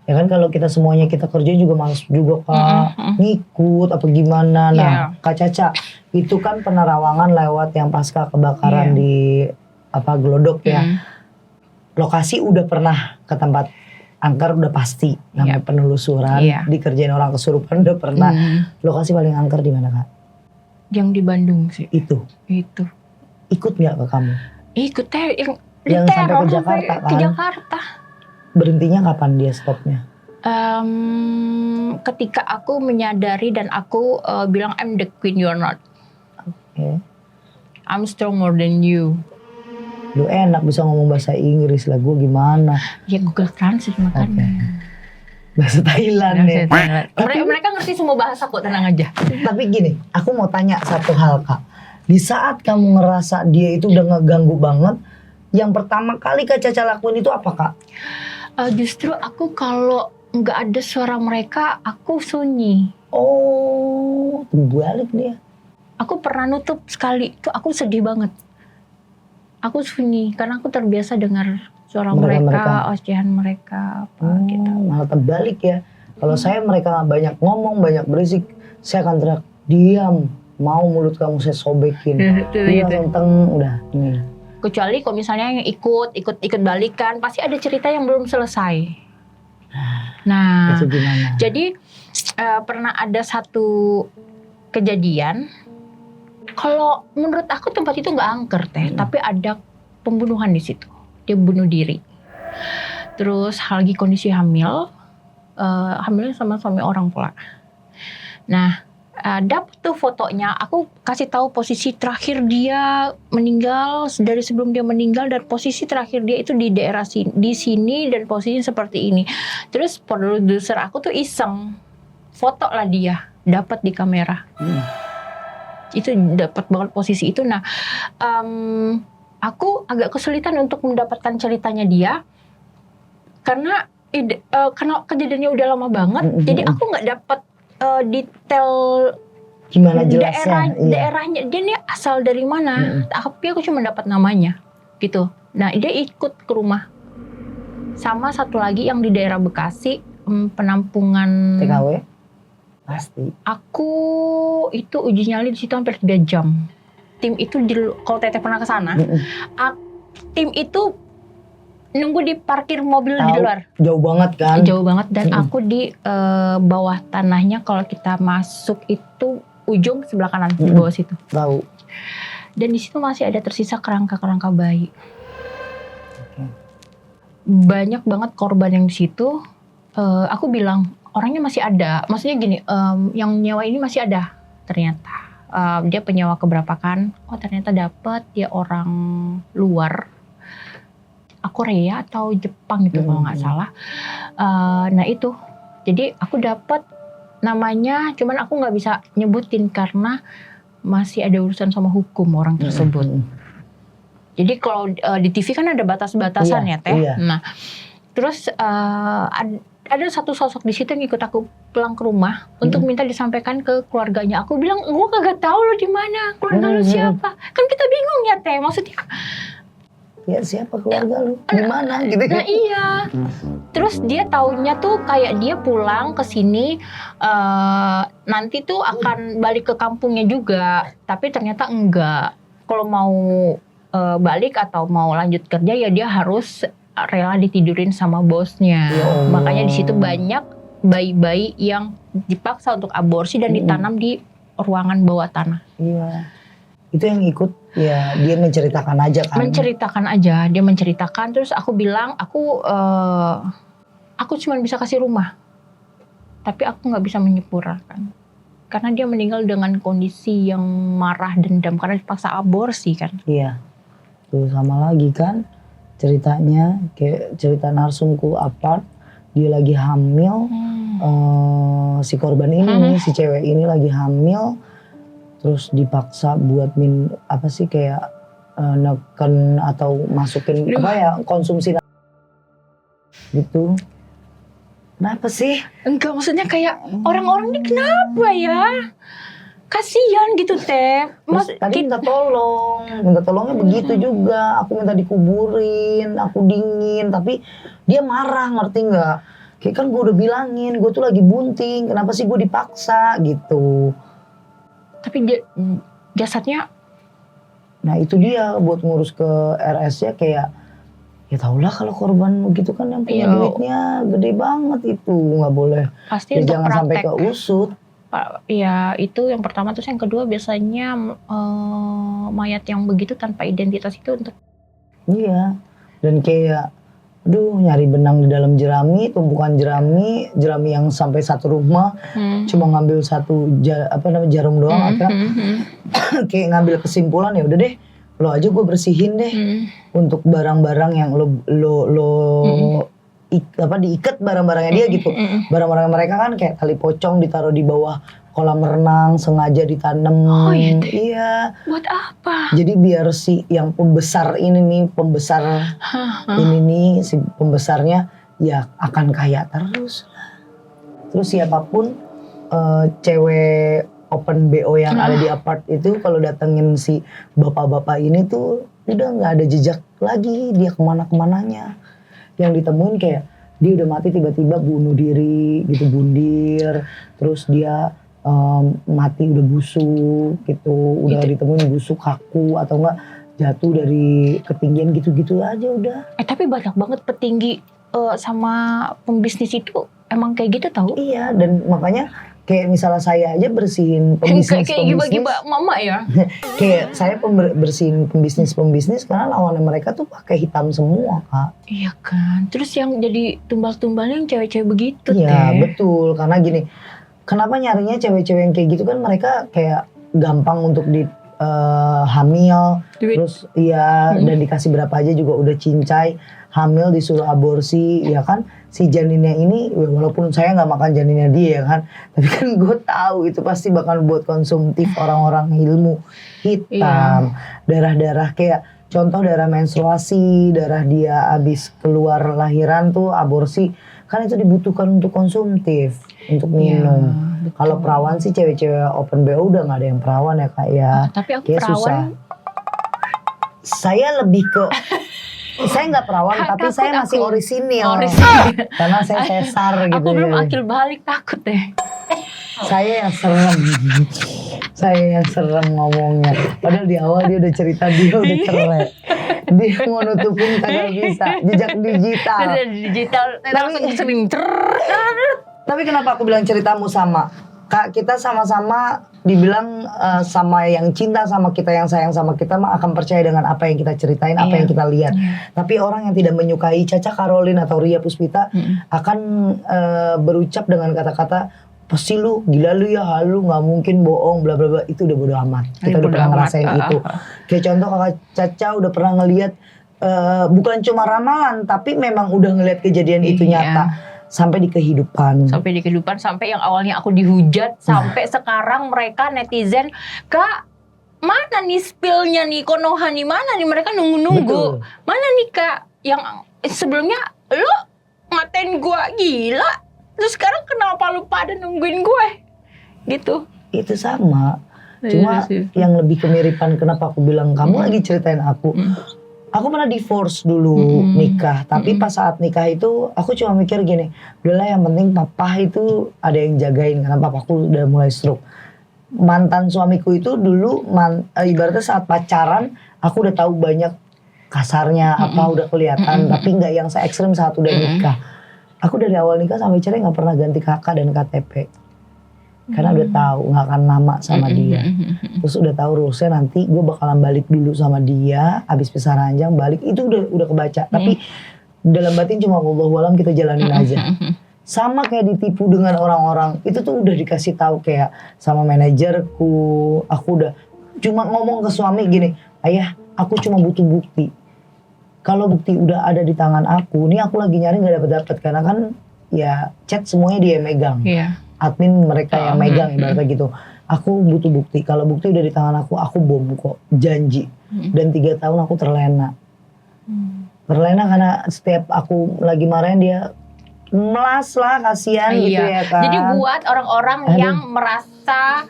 Ya kan, kalau kita semuanya kita kerja juga males juga Kak, ngikut apa gimana. Nah Kak Caca, itu kan penerawangan lewat yang pasca kebakaran di Glodok ya. Lokasi udah pernah ke tempat angker, udah pasti namanya penelusuran, dikerjain orang kesurupan udah pernah. Lokasi paling angker di mana Kak? Yang di Bandung sih. Itu. Ikut nggak ke kamu? Ikut teh, yang sampai ke Jakarta kan? Ke Jakarta. Berhentinya kapan dia stopnya? Ketika aku menyadari dan aku bilang I'm the queen, you're not. Oke. I'm stronger than you. Lu enak bisa ngomong bahasa Inggris lah, gue gimana? Ya Google Translate makanya. Bahasa Thailand ya. Mereka ngerti semua bahasa kok, tenang aja. Tapi gini, aku mau tanya satu hal Kak. Di saat kamu ngerasa dia itu udah ngeganggu banget, yang pertama kali Kak Caca lakuin itu apa Kak? Justru aku kalau nggak ada suara mereka, aku sunyi. Oh, terbalik dia. Aku pernah nutup sekali, itu aku sedih banget. Aku sunyi, karena aku terbiasa dengar suara mereka, ocehan mereka, apa gitu. Malah terbalik ya. Kalau saya mereka banyak ngomong, banyak berisik, saya akan teriak, diam, mau mulut kamu saya sobekin. Dia langsung udah nih. Kecuali kalau misalnya yang ikut balikan, pasti ada cerita yang belum selesai. Nah, itu gimana? Jadi pernah ada satu kejadian. Kalau menurut aku tempat itu nggak angker teh, tapi ada pembunuhan di situ. Dia bunuh diri. Terus lagi kondisi hamilnya sama suami orang pula. Nah, dapet tuh fotonya. Aku kasih tahu posisi terakhir dia meninggal, dari sebelum dia meninggal, dan posisi terakhir dia itu di daerah di sini dan posisinya seperti ini. Terus produser aku tuh iseng foto lah dia, dapat di kamera. Itu dapat banget posisi itu. Nah, aku agak kesulitan untuk mendapatkan ceritanya dia karena kejadiannya udah lama banget. Jadi aku nggak dapat detail gimana jelasnya daerahnya dia nih asal dari mana. Tapi aku cuma dapat namanya gitu. Nah, dia ikut ke rumah sama satu lagi yang di daerah Bekasi, penampungan TKW. Pasti. Aku itu uji nyali di situ hampir 3 jam. Tim itu kalau Teteh pernah ke sana, tim itu nunggu di parkir mobil di luar. Jauh banget kan? Jauh banget, dan aku di bawah tanahnya. Kalau kita masuk itu ujung sebelah kanan di bawah situ. Tahu. Dan di situ masih ada tersisa kerangka bayi. Banyak banget korban yang di situ. Aku bilang orangnya masih ada. Maksudnya gini, yang nyewa ini masih ada ternyata. Dia penyewa keberapa kan? Oh ternyata dapat dia orang luar. Korea atau Jepang gitu kalau nggak salah. Nah itu, jadi aku dapat namanya, cuman aku nggak bisa nyebutin karena masih ada urusan sama hukum orang tersebut. Jadi kalau di TV kan ada batas-batasan ya Teh. Iya. Nah, terus ada satu sosok di situ yang ikut aku pulang ke rumah untuk minta disampaikan ke keluarganya. Aku bilang, gue kagak tahu lo di mana, keluarga lo siapa. Kan kita bingung ya Teh, maksudnya. Ya siapa keluarga lu? Di mana gitu kan? Nah iya. Terus dia taunya tuh kayak dia pulang ke sini nanti tuh akan balik ke kampungnya juga, tapi ternyata enggak. Kalau mau balik atau mau lanjut kerja ya dia harus rela ditidurin sama bosnya. Makanya di situ banyak bayi-bayi yang dipaksa untuk aborsi dan ditanam di ruangan bawah tanah. Iya. Itu yang ikut ya dia menceritakan aja kan. Dia menceritakan. Terus aku bilang aku cuma bisa kasih rumah, tapi aku nggak bisa menyempurnakan karena dia meninggal dengan kondisi yang marah, dendam karena dipaksa aborsi kan. Iya. Tuh sama lagi kan ceritanya kayak cerita narsumku apart, dia lagi hamil, si korban ini nih, si cewek ini lagi hamil, terus dipaksa buat kayak neken atau masukin konsumsi gitu. Kenapa sih? Enggak, maksudnya kayak orang-orang ini kenapa ya? Kasian gitu Teh. Tadi minta tolongnya begitu juga. Aku minta dikuburin, aku dingin, tapi dia marah, ngerti nggak? Kayak kan gue udah bilangin, gue tuh lagi bunting, kenapa sih gue dipaksa gitu. Tapi jasadnya, nah itu dia buat ngurus ke RS-nya kayak, ya tau lah kalau korban begitu kan yang punya duitnya gede banget itu, nggak boleh. Pasti ya jangan sampai ke usut. Ya itu yang pertama, terus yang kedua biasanya mayat yang begitu tanpa identitas itu untuk. Iya, dan kayak Aduh, nyari benang di dalam jerami, tumpukan jerami yang sampai satu rumah, cuma ngambil satu jarum doang. Akhirnya kayak ngambil kesimpulan, ya udah deh, lo aja gue bersihin deh untuk barang-barang yang lo diikat barang-barangnya dia gitu. Barang-barang mereka kan kayak tali pocong ditaruh di bawah kolam renang, sengaja ditanam. Oh iya. Iya. Buat apa? Jadi biar si yang pembesar ini nih, ini nih si pembesarnya ya akan kaya terus. Terus siapapun cewek open BO yang ada di apart itu kalau datengin si bapak-bapak ini tuh udah nggak ada jejak lagi dia kemana-kemananya. Yang ditemuin kayak dia udah mati tiba-tiba bunuh diri gitu, bundir, terus dia mati udah busuk gitu, udah ditemuin busuk kaku atau enggak jatuh dari ketinggian gitu-gitu aja udah. Tapi banyak banget petinggi sama pembisnis itu emang kayak gitu tahu? Iya, dan makanya kayak misalnya saya aja bersihin pembisnis. Kayak giba-giba mama ya. Kayak saya bersihin pembisnis karena lawannya mereka tuh pakai hitam semua, Kak. Iya kan. Terus yang jadi tumbal-tumbalnya yang cewek-cewek begitu. Iya, betul. Karena gini, kenapa nyarinya cewek-cewek yang kayak gitu kan mereka kayak gampang untuk di hamil, terus dan dikasih berapa aja juga udah cincai, hamil disuruh aborsi, ya kan si janinnya ini walaupun saya nggak makan janinnya dia ya kan, tapi kan gue tahu itu pasti bakal buat konsumtif orang-orang ilmu hitam, darah-darah kayak contoh darah menstruasi, darah dia abis keluar lahiran tuh aborsi, kan itu dibutuhkan untuk konsumtif, untuk minum. Kalau perawan sih cewek-cewek open BO udah nggak ada yang perawan ya Kak ya. Tapi aku kayak perawan. Susah. Saya lebih ke saya nggak perawan tapi saya masih orisinil. Karena saya sesar gitu. Aku belum akil balik, takut deh. Saya yang serem ngomongnya. Padahal di awal dia udah cerita dia udah cerai. Dia mau nutupin kagak bisa. Jejak digital. Langsung sering Tapi kenapa aku bilang ceritamu sama? Kak, kita sama-sama dibilang sama yang cinta sama kita, yang sayang sama kita mah akan percaya dengan apa yang kita ceritain, apa yang kita lihat. Tapi orang yang tidak menyukai Caca Caroline atau Ria Puspita akan berucap dengan kata-kata pasti lu gila lu ya, halu nggak mungkin bohong bla bla bla. Itu udah bodo amat. Kita udah pernah ngerasain itu. Kayak contoh kakak Caca udah pernah ngelihat bukan cuma ramalan tapi memang udah ngelihat kejadian itu nyata. Sampai di kehidupan, sampai yang awalnya aku dihujat, sampai sekarang mereka netizen, Kak, mana nih spillnya nih, Konoha nih, mana nih, mereka nunggu-nunggu. Mana nih Kak, yang sebelumnya lo ngatain gue gila, terus sekarang kenapa lu pada nungguin gue, gitu. Itu sama, cuma yang lebih kemiripan kenapa aku bilang kamu lagi ceritain aku. Aku pernah divorce dulu nikah, tapi pas saat nikah itu aku cuma mikir gini, udahlah yang penting papa itu ada yang jagain karena papaku udah mulai stroke. Mantan suamiku itu dulu ibaratnya saat pacaran aku udah tahu banyak kasarnya apa udah kelihatan, tapi nggak yang se ekstrim saat udah nikah. Aku dari awal nikah sampai cerai nggak pernah ganti KK dan KTP. Karena udah tahu nggak akan lama sama dia. Terus udah tahu rulesnya nanti gue bakalan balik dulu sama dia, abis pisah ranjang balik, itu udah kebaca. Tapi dalam batin cuma wallahualam kita jalanin aja. Sama kayak ditipu dengan orang-orang, itu tuh udah dikasih tahu kayak sama manajerku. Aku udah cuma ngomong ke suami gini, ayah aku cuma butuh bukti. Kalau bukti udah ada di tangan aku, nih aku lagi nyari nggak dapet karena kan ya chat semuanya dia yang megang. Admin mereka yang megang ibaratnya gitu. Aku butuh bukti. Kalau bukti udah di tangan aku bom kok, janji. Dan 3 tahun aku terlena. Terlena karena setiap aku lagi marahin dia melas lah, kasihan gitu ya kan. Jadi buat orang-orang yang merasa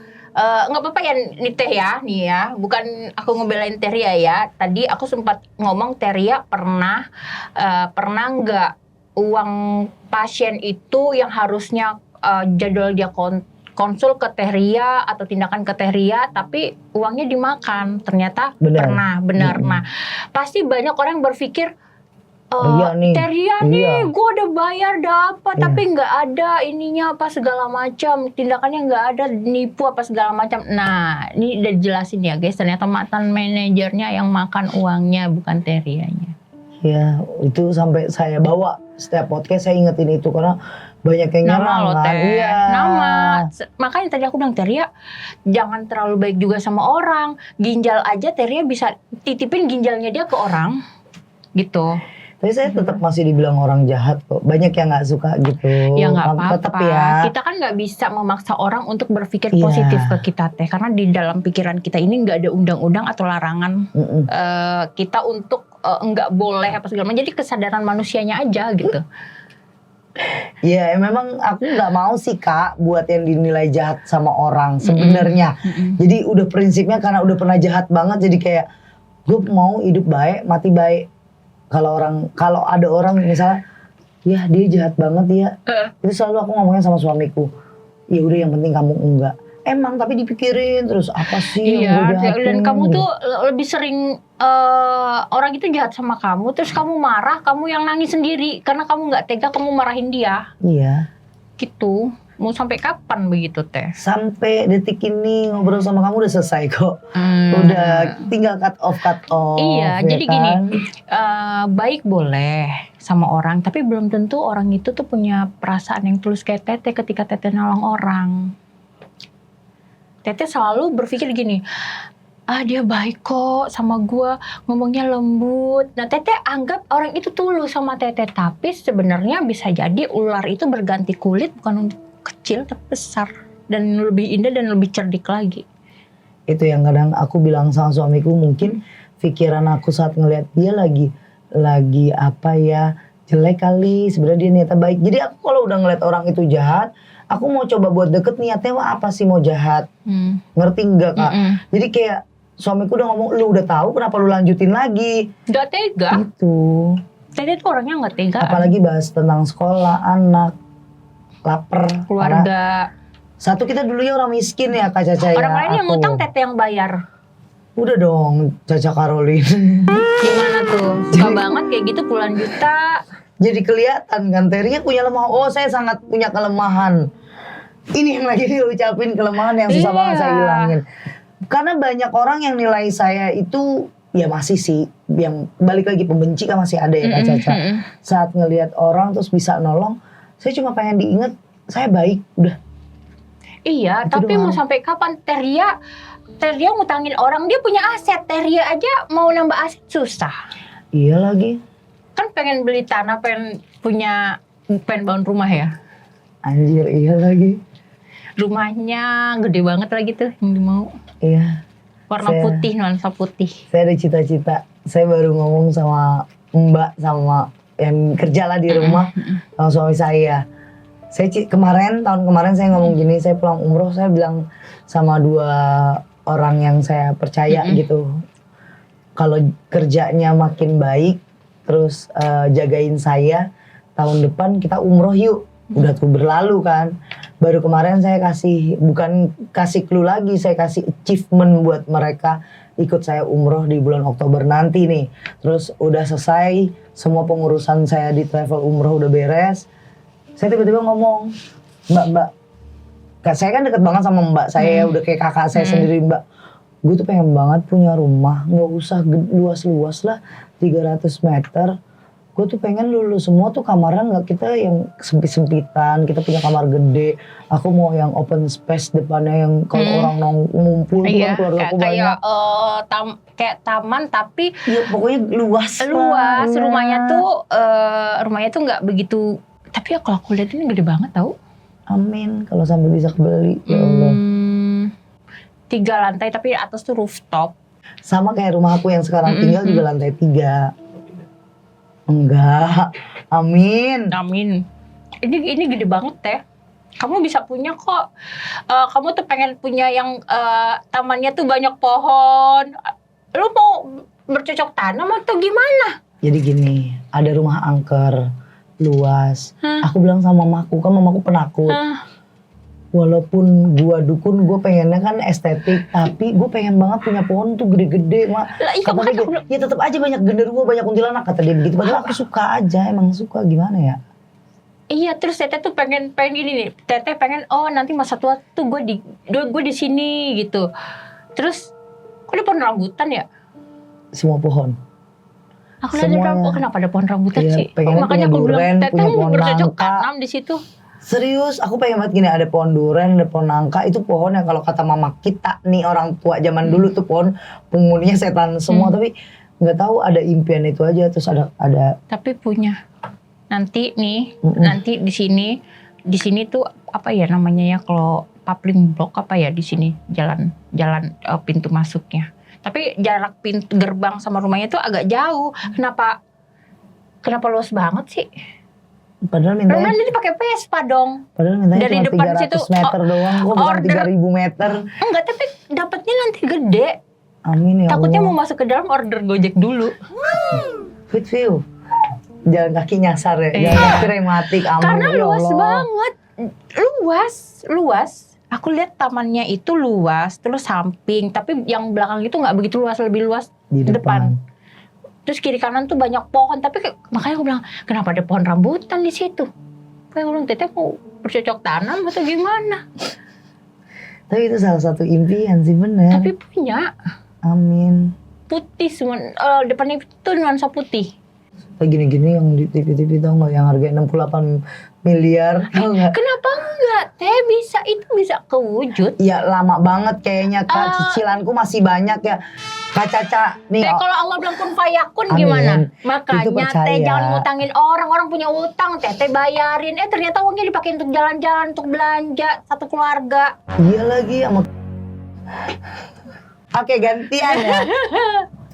nggak apa-apa ya nih Teh ya, nih ya. Bukan aku ngebelain Teh Ria ya. Tadi aku sempat ngomong Teh Ria pernah nggak uang pasien itu yang harusnya jadwal dia konsul ke Teh Ria atau tindakan ke Teh Ria, tapi uangnya dimakan. Ternyata pernah, benar. Nah, pasti banyak orang yang berpikir, Teh Ria nih, gue udah bayar dapat, tapi nggak ada ininya apa segala macam, tindakannya nggak ada, nipu apa segala macam. Nah, ini udah jelasin ya guys, ternyata mantan manajernya yang makan uangnya, bukan Teh Rianya. Ya itu sampai saya bawa setiap podcast saya ingetin itu karena banyak yang Nama nyerang lo kan. Teh, Iya. nama. Makanya tadi aku bilang Teria jangan terlalu baik juga sama orang. Ginjal aja Teria bisa titipin ginjalnya dia ke orang, gitu. Tapi saya tetap masih dibilang orang jahat kok. Banyak yang nggak suka gitu. Ya nggak Tetap apa-apa. ya. Kita kan nggak bisa memaksa orang untuk berpikir Iya. positif ke kita Teh, karena di dalam pikiran kita ini nggak ada undang-undang atau larangan kita untuk nggak boleh apa segala macam. Jadi kesadaran manusianya aja gitu. Iya, memang aku nggak mau sih Kak buat yang dinilai jahat sama orang sebenarnya. Jadi udah prinsipnya karena udah pernah jahat banget, jadi kayak gue mau hidup baik, mati baik. Kalau ada orang misalnya, ya dia jahat banget ya, itu selalu aku ngomongnya sama suamiku. Ya udah yang penting kamu enggak. Emang tapi dipikirin terus apa sih yang gue jahatin. Dan kamu tuh lebih sering orang itu jahat sama kamu, terus kamu marah, kamu yang nangis sendiri karena kamu nggak tega, kamu marahin dia. Iya. Gitu. Mau sampai kapan begitu Teh? Sampai detik ini ngobrol sama kamu udah selesai kok. Udah tinggal cut off. Iya, ya jadi kan? gini, baik boleh sama orang, tapi belum tentu orang itu tuh punya perasaan yang tulus kayak Teteh ketika Teteh nolong orang. Teteh selalu berpikir gini, dia baik kok sama gua, ngomongnya lembut. Nah Teteh anggap orang itu tulus sama Teteh, tapi sebenarnya bisa jadi ular itu berganti kulit bukan untuk kecil tapi besar dan lebih indah dan lebih cerdik lagi. Itu yang kadang aku bilang sama suamiku, mungkin pikiran aku saat ngelihat dia lagi apa ya, jelek kali, sebenarnya dia niatnya baik. Jadi aku kalau udah ngeliat orang itu jahat, aku mau coba buat deket, niatnya apa sih mau jahat. Ngerti nggak Kak? Jadi kayak suamiku udah ngomong, lu udah tahu kenapa lu lanjutin lagi. Gak tega. Itu. Teteh tuh orangnya gak tega. Apalagi bahas tentang sekolah, anak, lapar, keluarga. Satu kita dulu ya orang miskin ya Kak Caca ya. Orang lain yang ngutang Teteh yang bayar. Udah dong Caca Caroline. Gimana tuh? Suka banget kayak gitu puluhan juta. Jadi kelihatan kan Teria punya lemah. Oh saya sangat punya kelemahan. Ini yang lagi diucapin kelemahan yang susah banget saya hilangin. Karena banyak orang yang nilai saya itu ya masih sih, yang balik lagi pembenci kan masih ada ya Kak Caca. Saat ngelihat orang terus bisa nolong, saya cuma pengen diingat saya baik, udah. Iya, Itu tapi doang. mau sampai kapan Teria ngutangin orang, dia punya aset. Teria aja mau nambah aset susah. Iya lagi. Kan pengen beli tanah, pengen bangun rumah ya. Anjir iya lagi. Rumahnya gede banget lagi tuh yang dimau. Iya. Warna putih, nuansa putih. Saya ada cita-cita. Saya baru ngomong sama Mbak, sama yang kerja lah di rumah, sama suami saya. Tahun kemarin saya ngomong gini, saya pulang umroh, saya bilang sama 2 orang yang saya percaya gitu. Kalau kerjanya makin baik, terus jagain saya, tahun depan kita umroh yuk. Udah tuh berlalu kan. Baru kemarin saya bukan kasih clue lagi, saya kasih achievement buat mereka ikut saya umroh di bulan Oktober nanti nih. Terus udah selesai, semua pengurusan saya di travel umroh udah beres. Saya tiba-tiba ngomong, Mbak, saya kan deket banget sama Mbak saya, udah kayak kakak saya sendiri Mbak. Gue tuh pengen banget punya rumah, nggak usah luas-luas lah, 300 meter. Gue tuh pengen lulu semua tuh kamarnya nggak kita yang sempit-sempitan, kita punya kamar gede. Aku mau yang open space depannya yang kalau orang ngumpul tuh kan keluarga aku banyak. Kayak taman tapi Ya pokoknya luas. luas. Iya. Rumahnya tuh nggak begitu. Tapi ya kalau aku lihat ini gede banget tau. Amin kalau sampai bisa kebeli ya Allah. 3 lantai tapi atas tuh rooftop. Sama kayak rumah aku yang sekarang tinggal juga lantai 3. Enggak. Amin. Amin. Ini gede banget Teh. Kamu bisa punya kok. Kamu tuh pengen punya yang tamannya tuh banyak pohon. Lu mau bercocok tanam atau gimana? Jadi gini, ada rumah angker luas. Aku bilang sama mamaku, kan mamaku penakut. Walaupun gua dukun, gua pengennya kan estetik, tapi gua pengen banget punya pohon tuh gede-gede, Mak. Kata dia, ya tetap aja banyak genderuwo, banyak kuntilanak, kata dia begitu. Padahal aku suka aja, emang suka, gimana ya? Iya, terus Teteh tuh pengen gini nih. Teteh pengen nanti masa tua tuh gue di sini gitu. Terus kok ada pohon rambutan ya? Semua pohon. Aku lihat di Semuanya. dalam, kenapa ada pohon rambutan Iya, sih? pengennya Makanya punya aku bilang, duren, Teteh punya mau pohon bercocok nangka. tanam di situ. Serius, aku pengen banget gini, ada pohon duren, ada pohon nangka. Itu pohon yang kalau kata mama kita nih orang tua zaman dulu tuh pohon penghuninya setan semua. Tapi nggak tahu ada impian itu aja. Terus ada Tapi punya. Nanti nih, nanti di sini tuh apa ya namanya ya, kalau Papling Block apa ya di sini, jalan pintu masuknya. Tapi jarak pintu gerbang sama rumahnya tuh agak jauh. Kenapa luas banget sih? padahal mintanya Rumahnya dipakai Vespa dong. Dari cuma depan 300 situ, meter doang. Kok bukan order. 3000 meter. Enggak, tapi dapatnya nanti gede. Amin ya Takutnya Allah. mau masuk ke dalam order Gojek dulu. Fit view. Jalan kaki nyasar ya. Iya. Jalan kaki rematik. Amin Karena ya luas Allah. banget. Luas. Aku lihat tamannya itu luas, terus samping, tapi yang belakang itu nggak begitu luas, lebih luas Di depan. Terus kiri kanan tuh banyak pohon, tapi makanya aku bilang, kenapa ada pohon rambutan di situ? Kayak aku bilang, Teteh mau bercocok tanam atau gimana? Tapi itu salah satu impian sih, bener. Tapi punya Amin. putih semua, depannya itu nuansa putih. Kayak gini-gini yang di TV-TV tau gak, yang harganya 68 miliar, tau gak? Kenapa enggak? Teh itu bisa kewujud. Ya lama banget kayaknya Kak, cicilanku masih banyak ya. Kak Caca nih. Teh kalau Allah bilang kun fayakun Amin. gimana? Itu Makanya percaya. Teh jangan ngutangin orang punya utang, Teh bayarin. Ternyata uangnya dipakai untuk jalan-jalan, untuk belanja satu keluarga. Iya lagi sama. Oke, gantian ya.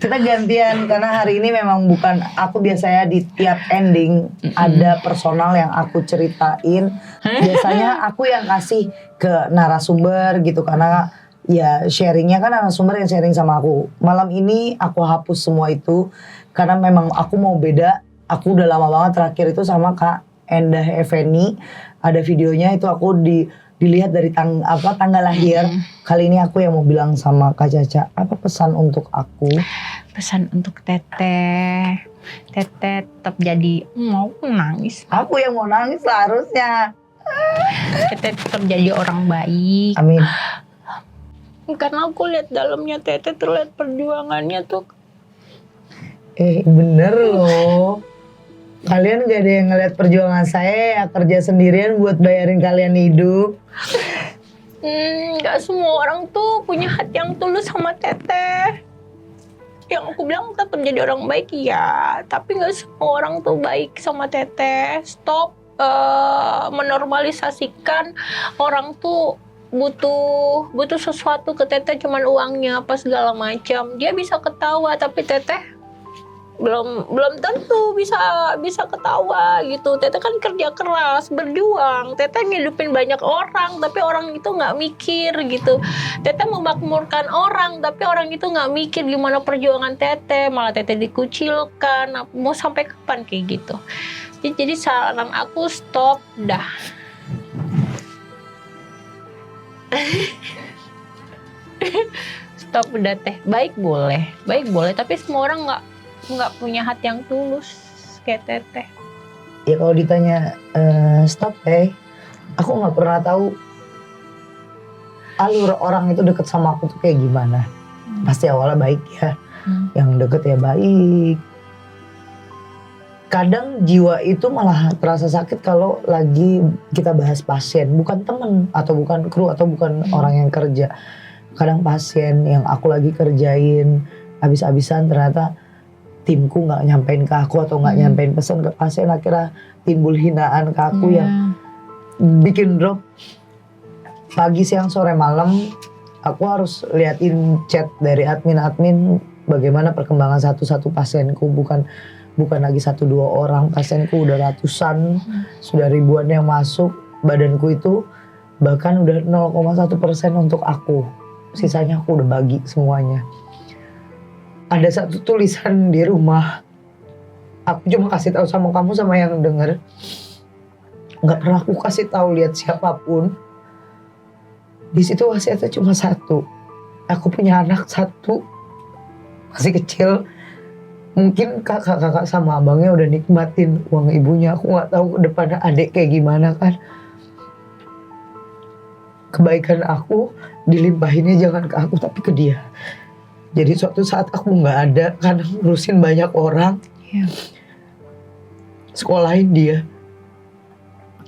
Kita gantian karena hari ini memang bukan aku, biasanya di tiap ending ada personal yang aku ceritain. Biasanya aku yang kasih ke narasumber gitu karena ya sharingnya kan narasumber yang sharing sama aku. Malam ini aku hapus semua itu karena memang aku mau beda. Aku udah lama banget terakhir itu sama Kak Endah Effeni. Ada videonya itu aku dilihat dari tanggal lahir. Kali ini aku yang mau bilang sama Kak Caca, apa pesan untuk aku? Pesan untuk Teteh tetap jadi mau nangis. Aku yang mau nangis lah harusnya. Teteh tetap jadi orang baik. Amin. Karena aku lihat dalamnya Teteh, terlihat perjuangannya tuh. Bener loh. Kalian gak ada yang ngeliat perjuangan saya ya, kerja sendirian buat bayarin kalian hidup. Gak semua orang tuh punya hati yang tulus sama Teteh. Yang aku bilang tetap jadi orang baik ya, tapi gak semua orang tuh baik sama Teteh. Stop menormalisasikan orang tuh butuh sesuatu ke Teteh, cuman uangnya apa segala macam. Dia bisa ketawa, tapi Teteh belum tentu bisa ketawa gitu. Teteh kan kerja keras, berjuang. Teteh ngidupin banyak orang, tapi orang itu nggak mikir gitu. Teteh memakmurkan orang, tapi orang itu nggak mikir gimana perjuangan Teteh. Malah Teteh dikucilkan. Mau sampai kapan kayak gitu? Jadi saran aku, stop dah. Stop udah Teh. Baik boleh, tapi semua orang nggak punya hati yang tulus kayak Teteh. Ya kalau ditanya stop aku nggak pernah tahu alur orang itu deket sama aku tuh kayak gimana. Pasti awalnya baik ya, yang deket ya baik. Kadang jiwa itu malah terasa sakit kalau lagi kita bahas pasien, bukan temen atau bukan kru atau bukan orang yang kerja. Kadang pasien yang aku lagi kerjain habis-habisan, ternyata timku nggak nyampein ke aku atau nggak nyampein pesan ke pasien, akhirnya timbul hinaan ke aku yang bikin drop. Pagi, siang, sore, malam aku harus liatin chat dari admin bagaimana perkembangan satu-satu pasienku, bukan lagi 1-2 orang, pasienku udah ratusan, sudah ribuan yang masuk. Badanku itu bahkan udah 0,1% untuk aku, sisanya aku udah bagi semuanya. Ada satu tulisan di rumah, aku cuma kasih tahu sama kamu sama yang denger, nggak pernah aku kasih tahu lihat siapapun. Di situ wasiatnya cuma satu, aku punya anak satu, masih kecil. Mungkin kakak sama abangnya udah nikmatin uang ibunya, aku nggak tahu ke depan adik kayak gimana kan. Kebaikan aku dilimpahinnya jangan ke aku tapi ke dia. Jadi suatu saat aku nggak ada karena ngurusin banyak orang, Iya. Sekolahin dia,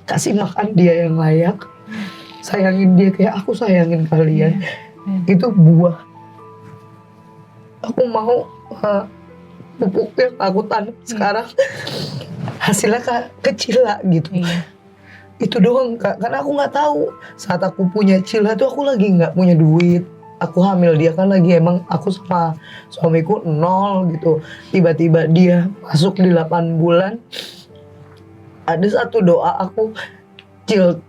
kasih makan dia yang layak, sayangin dia kayak aku sayangin kalian. Itu buah. Aku mau pupuk yang aku tanam sekarang hasilnya kecil lah gitu. Iya. Itu doang Kak, karena aku nggak tahu saat aku punya Cila tuh aku lagi nggak punya duit. Aku hamil dia kan lagi, emang aku sama suamiku nol gitu. Tiba-tiba dia masuk di 8 bulan. Ada satu doa aku, Cil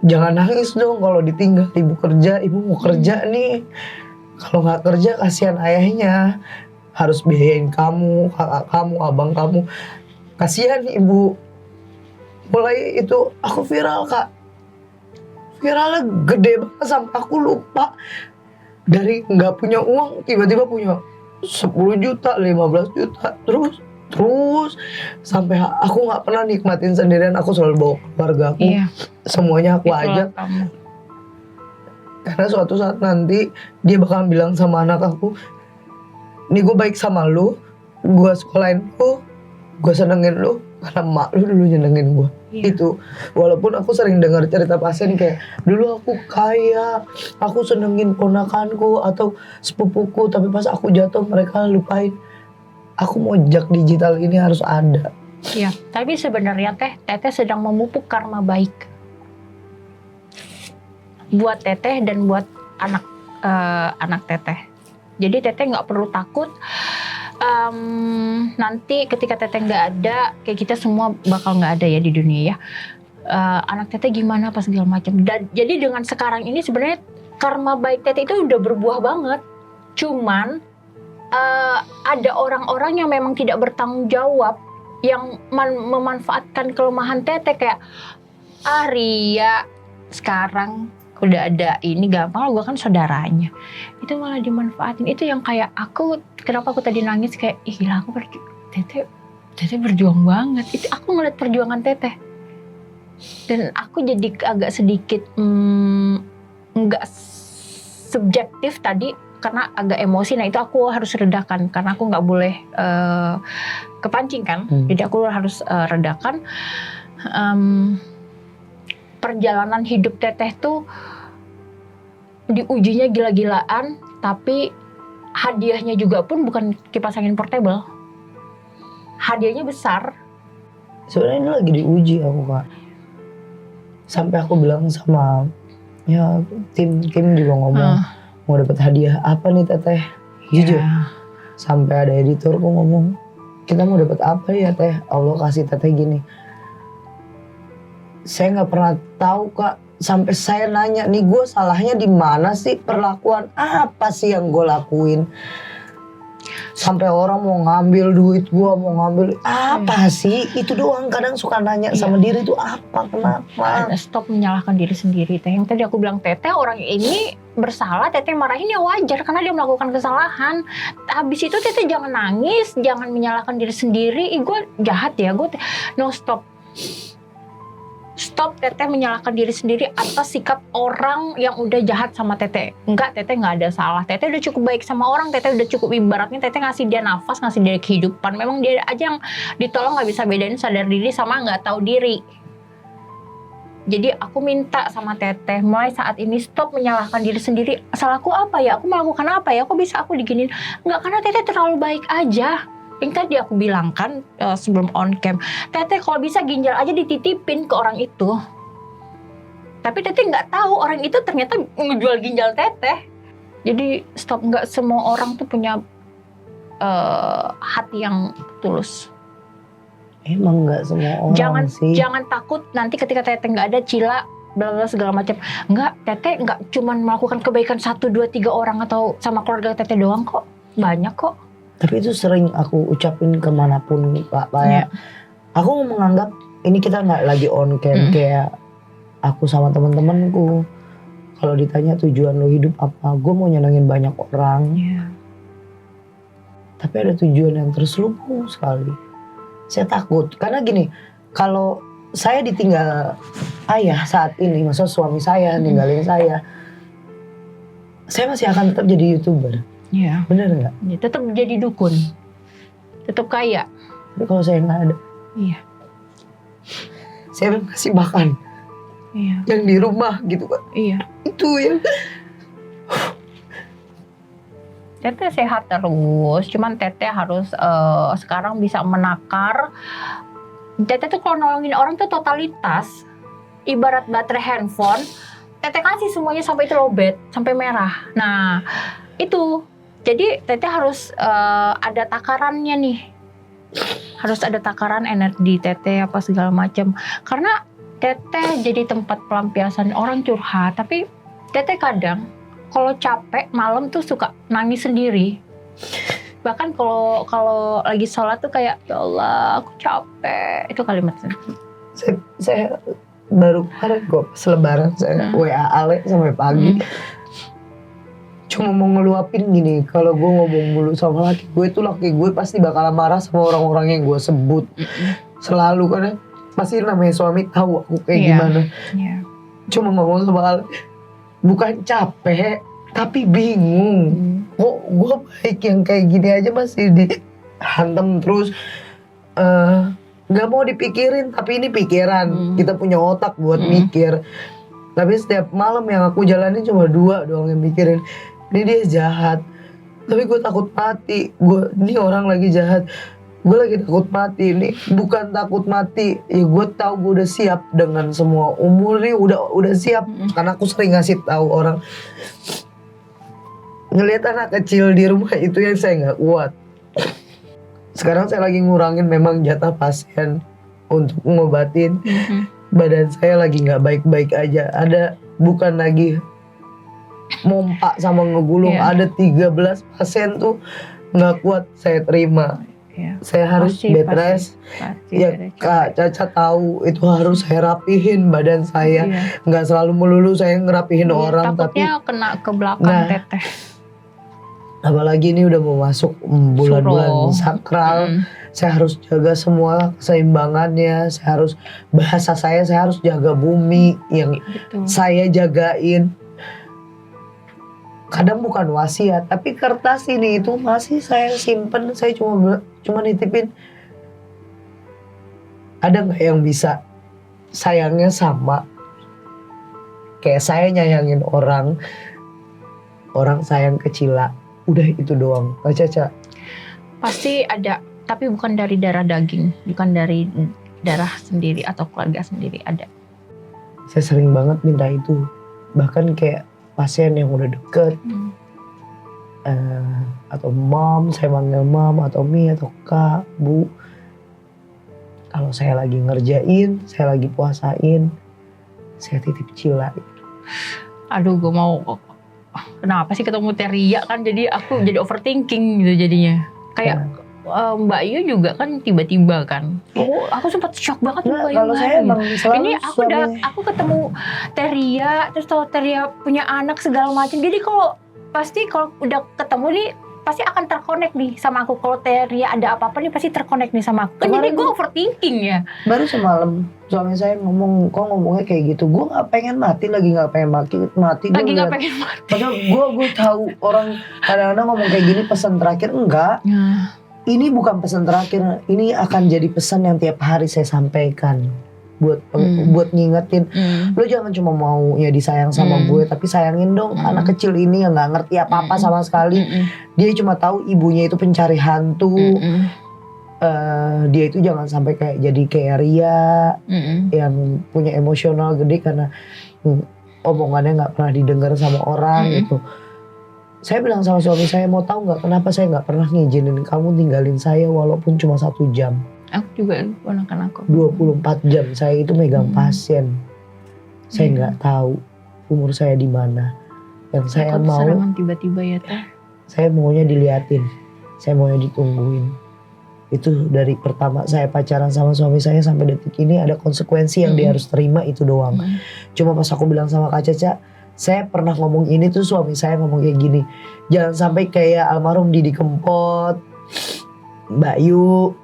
jangan nangis dong kalau ditinggal ibu kerja, ibu mau kerja nih. Kalau nggak kerja kasihan ayahnya, harus biayain kamu, kakak kamu, abang kamu. Kasihan ibu. Mulai itu aku viral Kak. Viralnya gede banget sampai aku lupa. Dari nggak punya uang tiba-tiba punya 10 juta, 15 juta. Terus sampai aku nggak pernah nikmatin sendirian, aku selalu bawa keluarga aku. Iya. Semuanya aku Itulah ajak. kamu. Karena suatu saat nanti dia bakal bilang sama anak aku, nih gue baik sama lu, gue sekolahin lu, gue senengin lu, karena emak lu dulu nyenengin gue. Iya. Itu walaupun aku sering dengar cerita pasien kayak dulu aku kaya, aku senengin ponakanku atau sepupuku, tapi pas aku jatuh mereka lupain. Aku mau jejak digital ini harus ada. Iya, tapi sebenarnya Teteh sedang memupuk karma baik buat Teteh dan buat anak Teteh. Jadi Teteh nggak perlu takut. Nanti ketika Teteh nggak ada, kayak kita semua bakal nggak ada ya di dunia ya. Anak Teteh gimana pas segala macam. Dan jadi dengan sekarang ini sebenarnya karma baik Teteh itu udah berbuah banget. Cuman ada orang-orang yang memang tidak bertanggung jawab, yang memanfaatkan kelemahan Teteh kayak Ria sekarang udah ada ini gampang, gue kan saudaranya, itu malah dimanfaatin. Itu yang kayak aku, kenapa aku tadi nangis kayak ih gila, aku Teteh berjuang banget. Itu aku ngeliat perjuangan Teteh dan aku jadi agak sedikit nggak subjektif tadi karena agak emosi. Nah itu aku harus redakan karena aku nggak boleh kepancing kan. Jadi aku harus redakan. Perjalanan hidup Teteh tuh diujinya gila-gilaan, tapi hadiahnya juga pun bukan kipas angin portable. Hadiahnya besar. Sebenarnya ini lagi diuji aku Kak. Sampai aku bilang sama ya tim Kim juga ngomong mau dapat hadiah apa nih Teteh? Jujur. Sampai ada editorku ngomong, kita mau dapat apa ya Teh? Allah kasih Teteh gini. Saya nggak pernah tahu Kak, sampai saya nanya nih gue salahnya di mana sih, perlakuan apa sih yang gue lakuin, sampai orang mau ngambil duit gue, mau ngambil apa sih, itu doang. Kadang suka nanya sama diri tuh apa, kenapa. Stop menyalahkan diri sendiri Teh. Yang tadi aku bilang Teteh orang ini bersalah, Teteh marahin ya wajar karena dia melakukan kesalahan. Habis itu Teteh jangan nangis, jangan menyalahkan diri sendiri. Ih gue jahat ya, gue no stop. Stop Teteh menyalahkan diri sendiri atas sikap orang yang udah jahat sama Teteh. Enggak, Teteh nggak ada salah. Teteh udah cukup baik sama orang. Teteh udah cukup, ibaratnya Teteh ngasih dia nafas, ngasih dia kehidupan. Memang dia aja yang ditolong, nggak bisa bedain sadar diri sama nggak tahu diri. Jadi aku minta sama Teteh mulai saat ini stop menyalahkan diri sendiri. Salahku apa ya? Aku melakukan apa ya? Kok bisa aku diginin? Enggak, karena Teteh terlalu baik aja. Yang tadi aku bilang kan sebelum on cam, Teteh kalau bisa ginjal aja dititipin ke orang itu. Tapi Teteh nggak tahu orang itu ternyata ngejual ginjal Teteh. Jadi stop, nggak semua orang tuh punya hati yang tulus. Emang nggak semua orang sih. Jangan takut nanti ketika Teteh nggak ada, Cila bla bla segala macam. Nggak, Teteh nggak cuman melakukan kebaikan 1, 2, 3 orang atau sama keluarga Teteh doang kok. Banyak kok. Tapi itu sering aku ucapin kemanapun Kak, kayak aku menganggap ini kita nggak lagi on cam, kayak aku sama teman-temanku kalau ditanya tujuan lo hidup apa, gue mau nyenengin banyak orang. Tapi ada tujuan yang terselubung sekali. Saya takut karena gini, kalau saya ditinggal ayah saat ini, maksudnya suami saya ninggalin saya masih akan tetap jadi YouTuber. Iya. Bener nggak? Ya, tetap jadi dukun, tetap kaya. Tapi kalau saya nggak ada, Iya. saya masih makan Iya. yang di rumah gitu kan. Iya. Itu yang Teteh sehat terus, cuman Teteh harus sekarang bisa menakar. Teteh tuh kalau nolongin orang tuh totalitas, ibarat baterai handphone. Teteh kasih semuanya sampai itu lowbat, sampai merah. Nah itu, jadi Teteh harus ada takarannya nih, harus ada takaran energi Teteh apa segala macam. Karena Teteh jadi tempat pelampiasan orang curhat, tapi Teteh kadang kalau capek malam tuh suka nangis sendiri. Bahkan kalau lagi sholat tuh kayak ya Allah aku capek, itu kalimatnya. saya baru kemarin gue pas lebaran saya WA Ale sampai pagi. Cuma mau ngeluapin gini, kalau gue ngomong mulu sama laki gue pasti bakal marah sama orang-orang yang gue sebut. Selalu karena pasti namanya suami tahu aku kayak gimana. Iya. Cuma ngomong sama Ale, bukan capek, tapi bingung. Kok gue baik yang kayak gini aja masih dihantam terus. Gak mau dipikirin, tapi ini pikiran. Kita punya otak buat mikir. Tapi setiap malam yang aku jalanin cuma 2 doang yang mikirin. Ini dia jahat, tapi gue takut mati. Ini orang lagi jahat, gue lagi takut mati. Ini bukan takut mati, ya gue tahu gue udah siap dengan semua umur nih, udah siap. Karena aku sering ngasih tahu orang, ngelihat anak kecil di rumah itu yang saya nggak kuat. Sekarang saya lagi ngurangin memang jatah pasien untuk ngobatin. Badan saya lagi nggak baik-baik aja. Ada bukan lagi mompa sama ngegulung. Ada 13 pasien tuh nggak kuat saya terima. Saya harus bed rest. Ya Kak Caca tahu itu harus saya rapihin badan saya. Nggak selalu melulu saya ngerapihin orang, tapi takutnya kena ke belakang Teteh. Apalagi ini udah mau masuk bulan-bulan sakral. Saya harus jaga semua keseimbangannya. Saya harus bahasa saya harus jaga bumi yang saya jagain. Kadang bukan wasiat, tapi kertas ini itu masih saya simpen. Saya cuma nitipin. Ada nggak yang bisa sayangnya sama kayak saya nyayangin orang sayang ke Cila. Udah itu doang, Kak Caca. Pasti ada, tapi bukan dari darah daging, bukan dari darah sendiri atau keluarga sendiri, ada. Saya sering banget minta itu, bahkan kayak pasien yang udah deket, atau mom, saya manggil mom atau mi atau kak, bu. Kalau saya lagi ngerjain, saya lagi puasain, saya titip Cila. Aduh, gue mau, kenapa sih ketemu Teria kan, jadi aku jadi overthinking gitu jadinya. Kayak Mbak Yu juga kan tiba-tiba kan. Aku sempat shock banget Mbak Yu. Kalau saya emang selalu ini aku ketemu Teria, terus kalau Teria punya anak segala macam. Jadi kalau udah ketemu nih pasti akan terkonek nih sama aku. Kalau Teria ada apa-apa nih pasti terkonek nih sama aku. Kan jadi gue overthinking ya. Baru semalam suami saya ngomong, kok ngomongnya kayak gitu. Gue nggak pengen mati, lagi nggak pengen mati. Lagi nggak pengen mati. Padahal gue tahu orang kadang-kadang ngomong kayak gini pesan terakhir, enggak. Ini bukan pesan terakhir, ini akan jadi pesan yang tiap hari saya sampaikan buat ngingetin. Lo jangan cuma mau ya disayang sama gue, tapi sayangin dong anak kecil ini yang nggak ngerti apa-apa sama sekali. Dia cuma tahu ibunya itu pencari hantu. Dia itu jangan sampai jadi kayak Ria yang punya emosional gede karena omongannya nggak pernah didengar sama orang gitu. Saya bilang sama suami saya, mau tahu nggak kenapa saya nggak pernah ngizinin kamu tinggalin saya walaupun cuma 1 jam. Aku juga ponakan aku. 24 jam saya itu megang pasien. Saya nggak tahu umur saya di mana. Yang saya mau serangan tiba-tiba ya Teh. Saya maunya diliatin, saya maunya ditungguin. Itu dari pertama saya pacaran sama suami saya sampai detik ini ada konsekuensi yang dia harus terima, itu doang. Cuma pas aku bilang sama Kak Caca, saya pernah ngomong ini tuh suami saya ngomong kayak gini, jangan sampai kayak almarhum Didi Kempot, Mbak Yu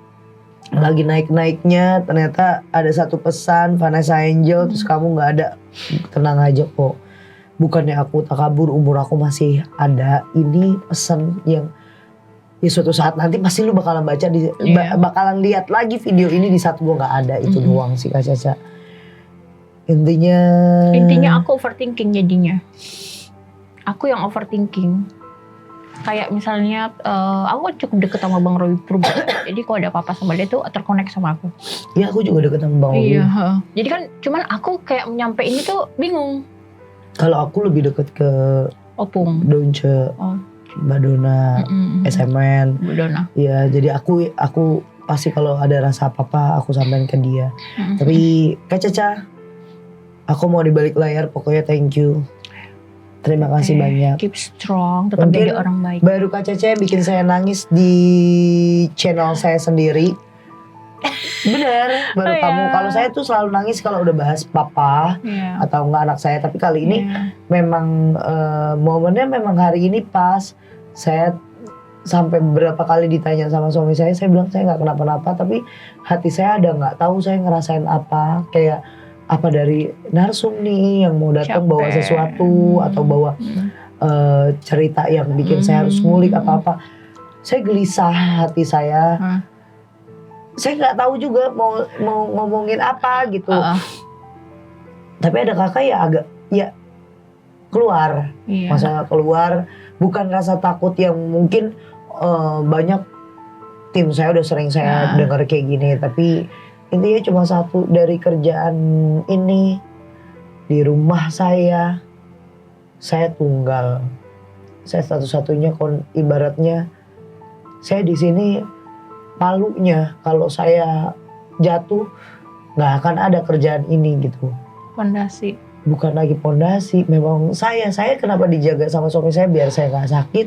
lagi naik-naiknya ternyata ada satu pesan Vanessa Angel terus kamu nggak ada. Tenang aja kok, bukannya aku takabur, umur aku masih ada. Ini pesan yang Ya suatu saat nanti pasti lu bakalan baca bakalan lihat lagi video ini di saat gue nggak ada. Itu doang sih Kak Caca. Intinya aku overthinking jadinya. Aku yang overthinking. Kayak misalnya aku kan cukup deket sama Bang Roy Purba. Jadi kalau ada apa-apa sama dia tuh terkonek sama aku. Ya aku juga deket sama Bang Roy. Iya. Jadi kan cuman aku kayak nyampe ini tuh bingung. Kalau aku lebih deket ke Opung, Donce, Mbak Dona, SMN. Mbak Dona. Ya jadi aku pasti kalau ada rasa apa-apa aku sampein ke dia. Tapi Kak Caca, aku mau di balik layar pokoknya thank you. Terima kasih banyak. Keep strong, tetap Mungkin jadi orang baik. Baru Kak Caca yang bikin saya nangis di channel saya sendiri. Bener, baru kamu. Kalau saya tuh selalu nangis kalau udah bahas papa atau enggak anak saya. Tapi kali ini memang momennya memang hari ini pas. Saya sampai beberapa kali ditanya sama suami saya bilang saya nggak kenapa-napa. Tapi hati saya ada nggak tahu saya ngerasain apa. Kayak apa dari narsum nih yang mau datang bawa sesuatu atau bawa cerita yang bikin saya harus ngulik apa-apa. Saya gelisah hati saya. Saya nggak tahu juga mau ngomongin apa gitu. Tapi ada kakak ya agak keluar. Masa keluar bukan rasa takut yang mungkin banyak tim saya udah sering saya dengar kayak gini. Tapi intinya cuma satu, dari kerjaan ini di rumah saya tunggal. Saya satu-satunya ibaratnya saya di sini palunya. Kalau saya jatuh nggak akan ada kerjaan ini gitu. Pondasi. Bukan lagi pondasi, memang saya kenapa dijaga sama suami saya biar saya nggak sakit,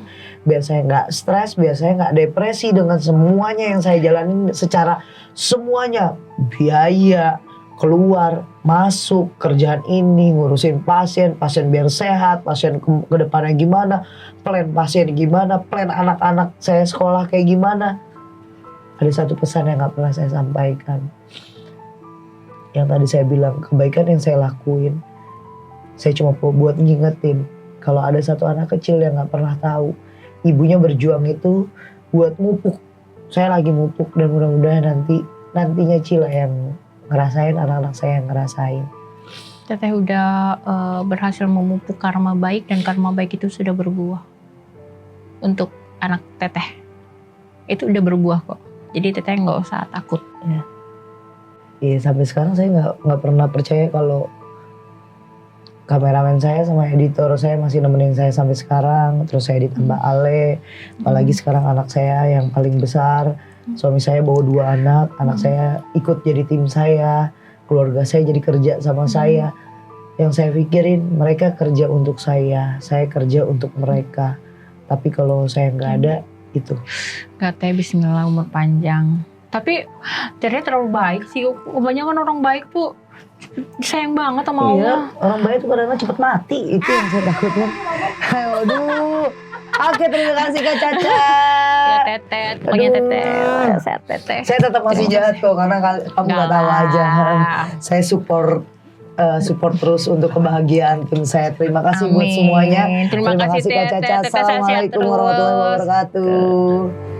biar saya nggak stres, biar saya nggak depresi dengan semuanya yang saya jalanin secara semuanya, biaya keluar masuk kerjaan ini, ngurusin pasien biar sehat, pasien ke depannya gimana, plan pasien gimana, plan anak-anak saya sekolah kayak gimana. Ada satu pesan yang nggak pernah saya sampaikan, yang tadi saya bilang kebaikan yang saya lakuin. Saya cuma buat ngingetin kalau ada satu anak kecil yang gak pernah tahu ibunya berjuang itu buat mupuk. Saya lagi mupuk dan mudah-mudahan nantinya Cila yang ngerasain, anak-anak saya yang ngerasain. Teteh udah berhasil memupuk karma baik dan karma baik itu sudah berbuah untuk anak teteh. Itu udah berbuah kok. Jadi teteh nggak usah takut. Iya sampai sekarang saya nggak pernah percaya kalau kameramen saya sama editor saya masih nemenin saya sampai sekarang. Terus saya ditambah Ale, apalagi sekarang anak saya yang paling besar. Suami saya bawa 2 anak saya ikut jadi tim saya, keluarga saya jadi kerja sama saya. Yang saya pikirin mereka kerja untuk saya kerja untuk mereka. Tapi kalau saya nggak ada itu. Katanya bismillah umur panjang. Tapi ternyata terlalu baik sih. Kebanyakan orang baik tuh sayang banget sama Allah. Iya, orang baik tuh kadang-kadang cepet mati. Itu yang saya takutkan. Aduh. Oke, terima kasih Kak Caca. Ya Teteh, pokoknya Teteh. Sehat Teteh. Saya tetap masih jahat kok karena kamu nggak tahu aja. Saya support terus untuk kebahagiaan tim saya. Terima kasih buat semuanya. Terima kasih Kak Caca. Teteh. Assalamualaikum warahmatullahi wabarakatuh.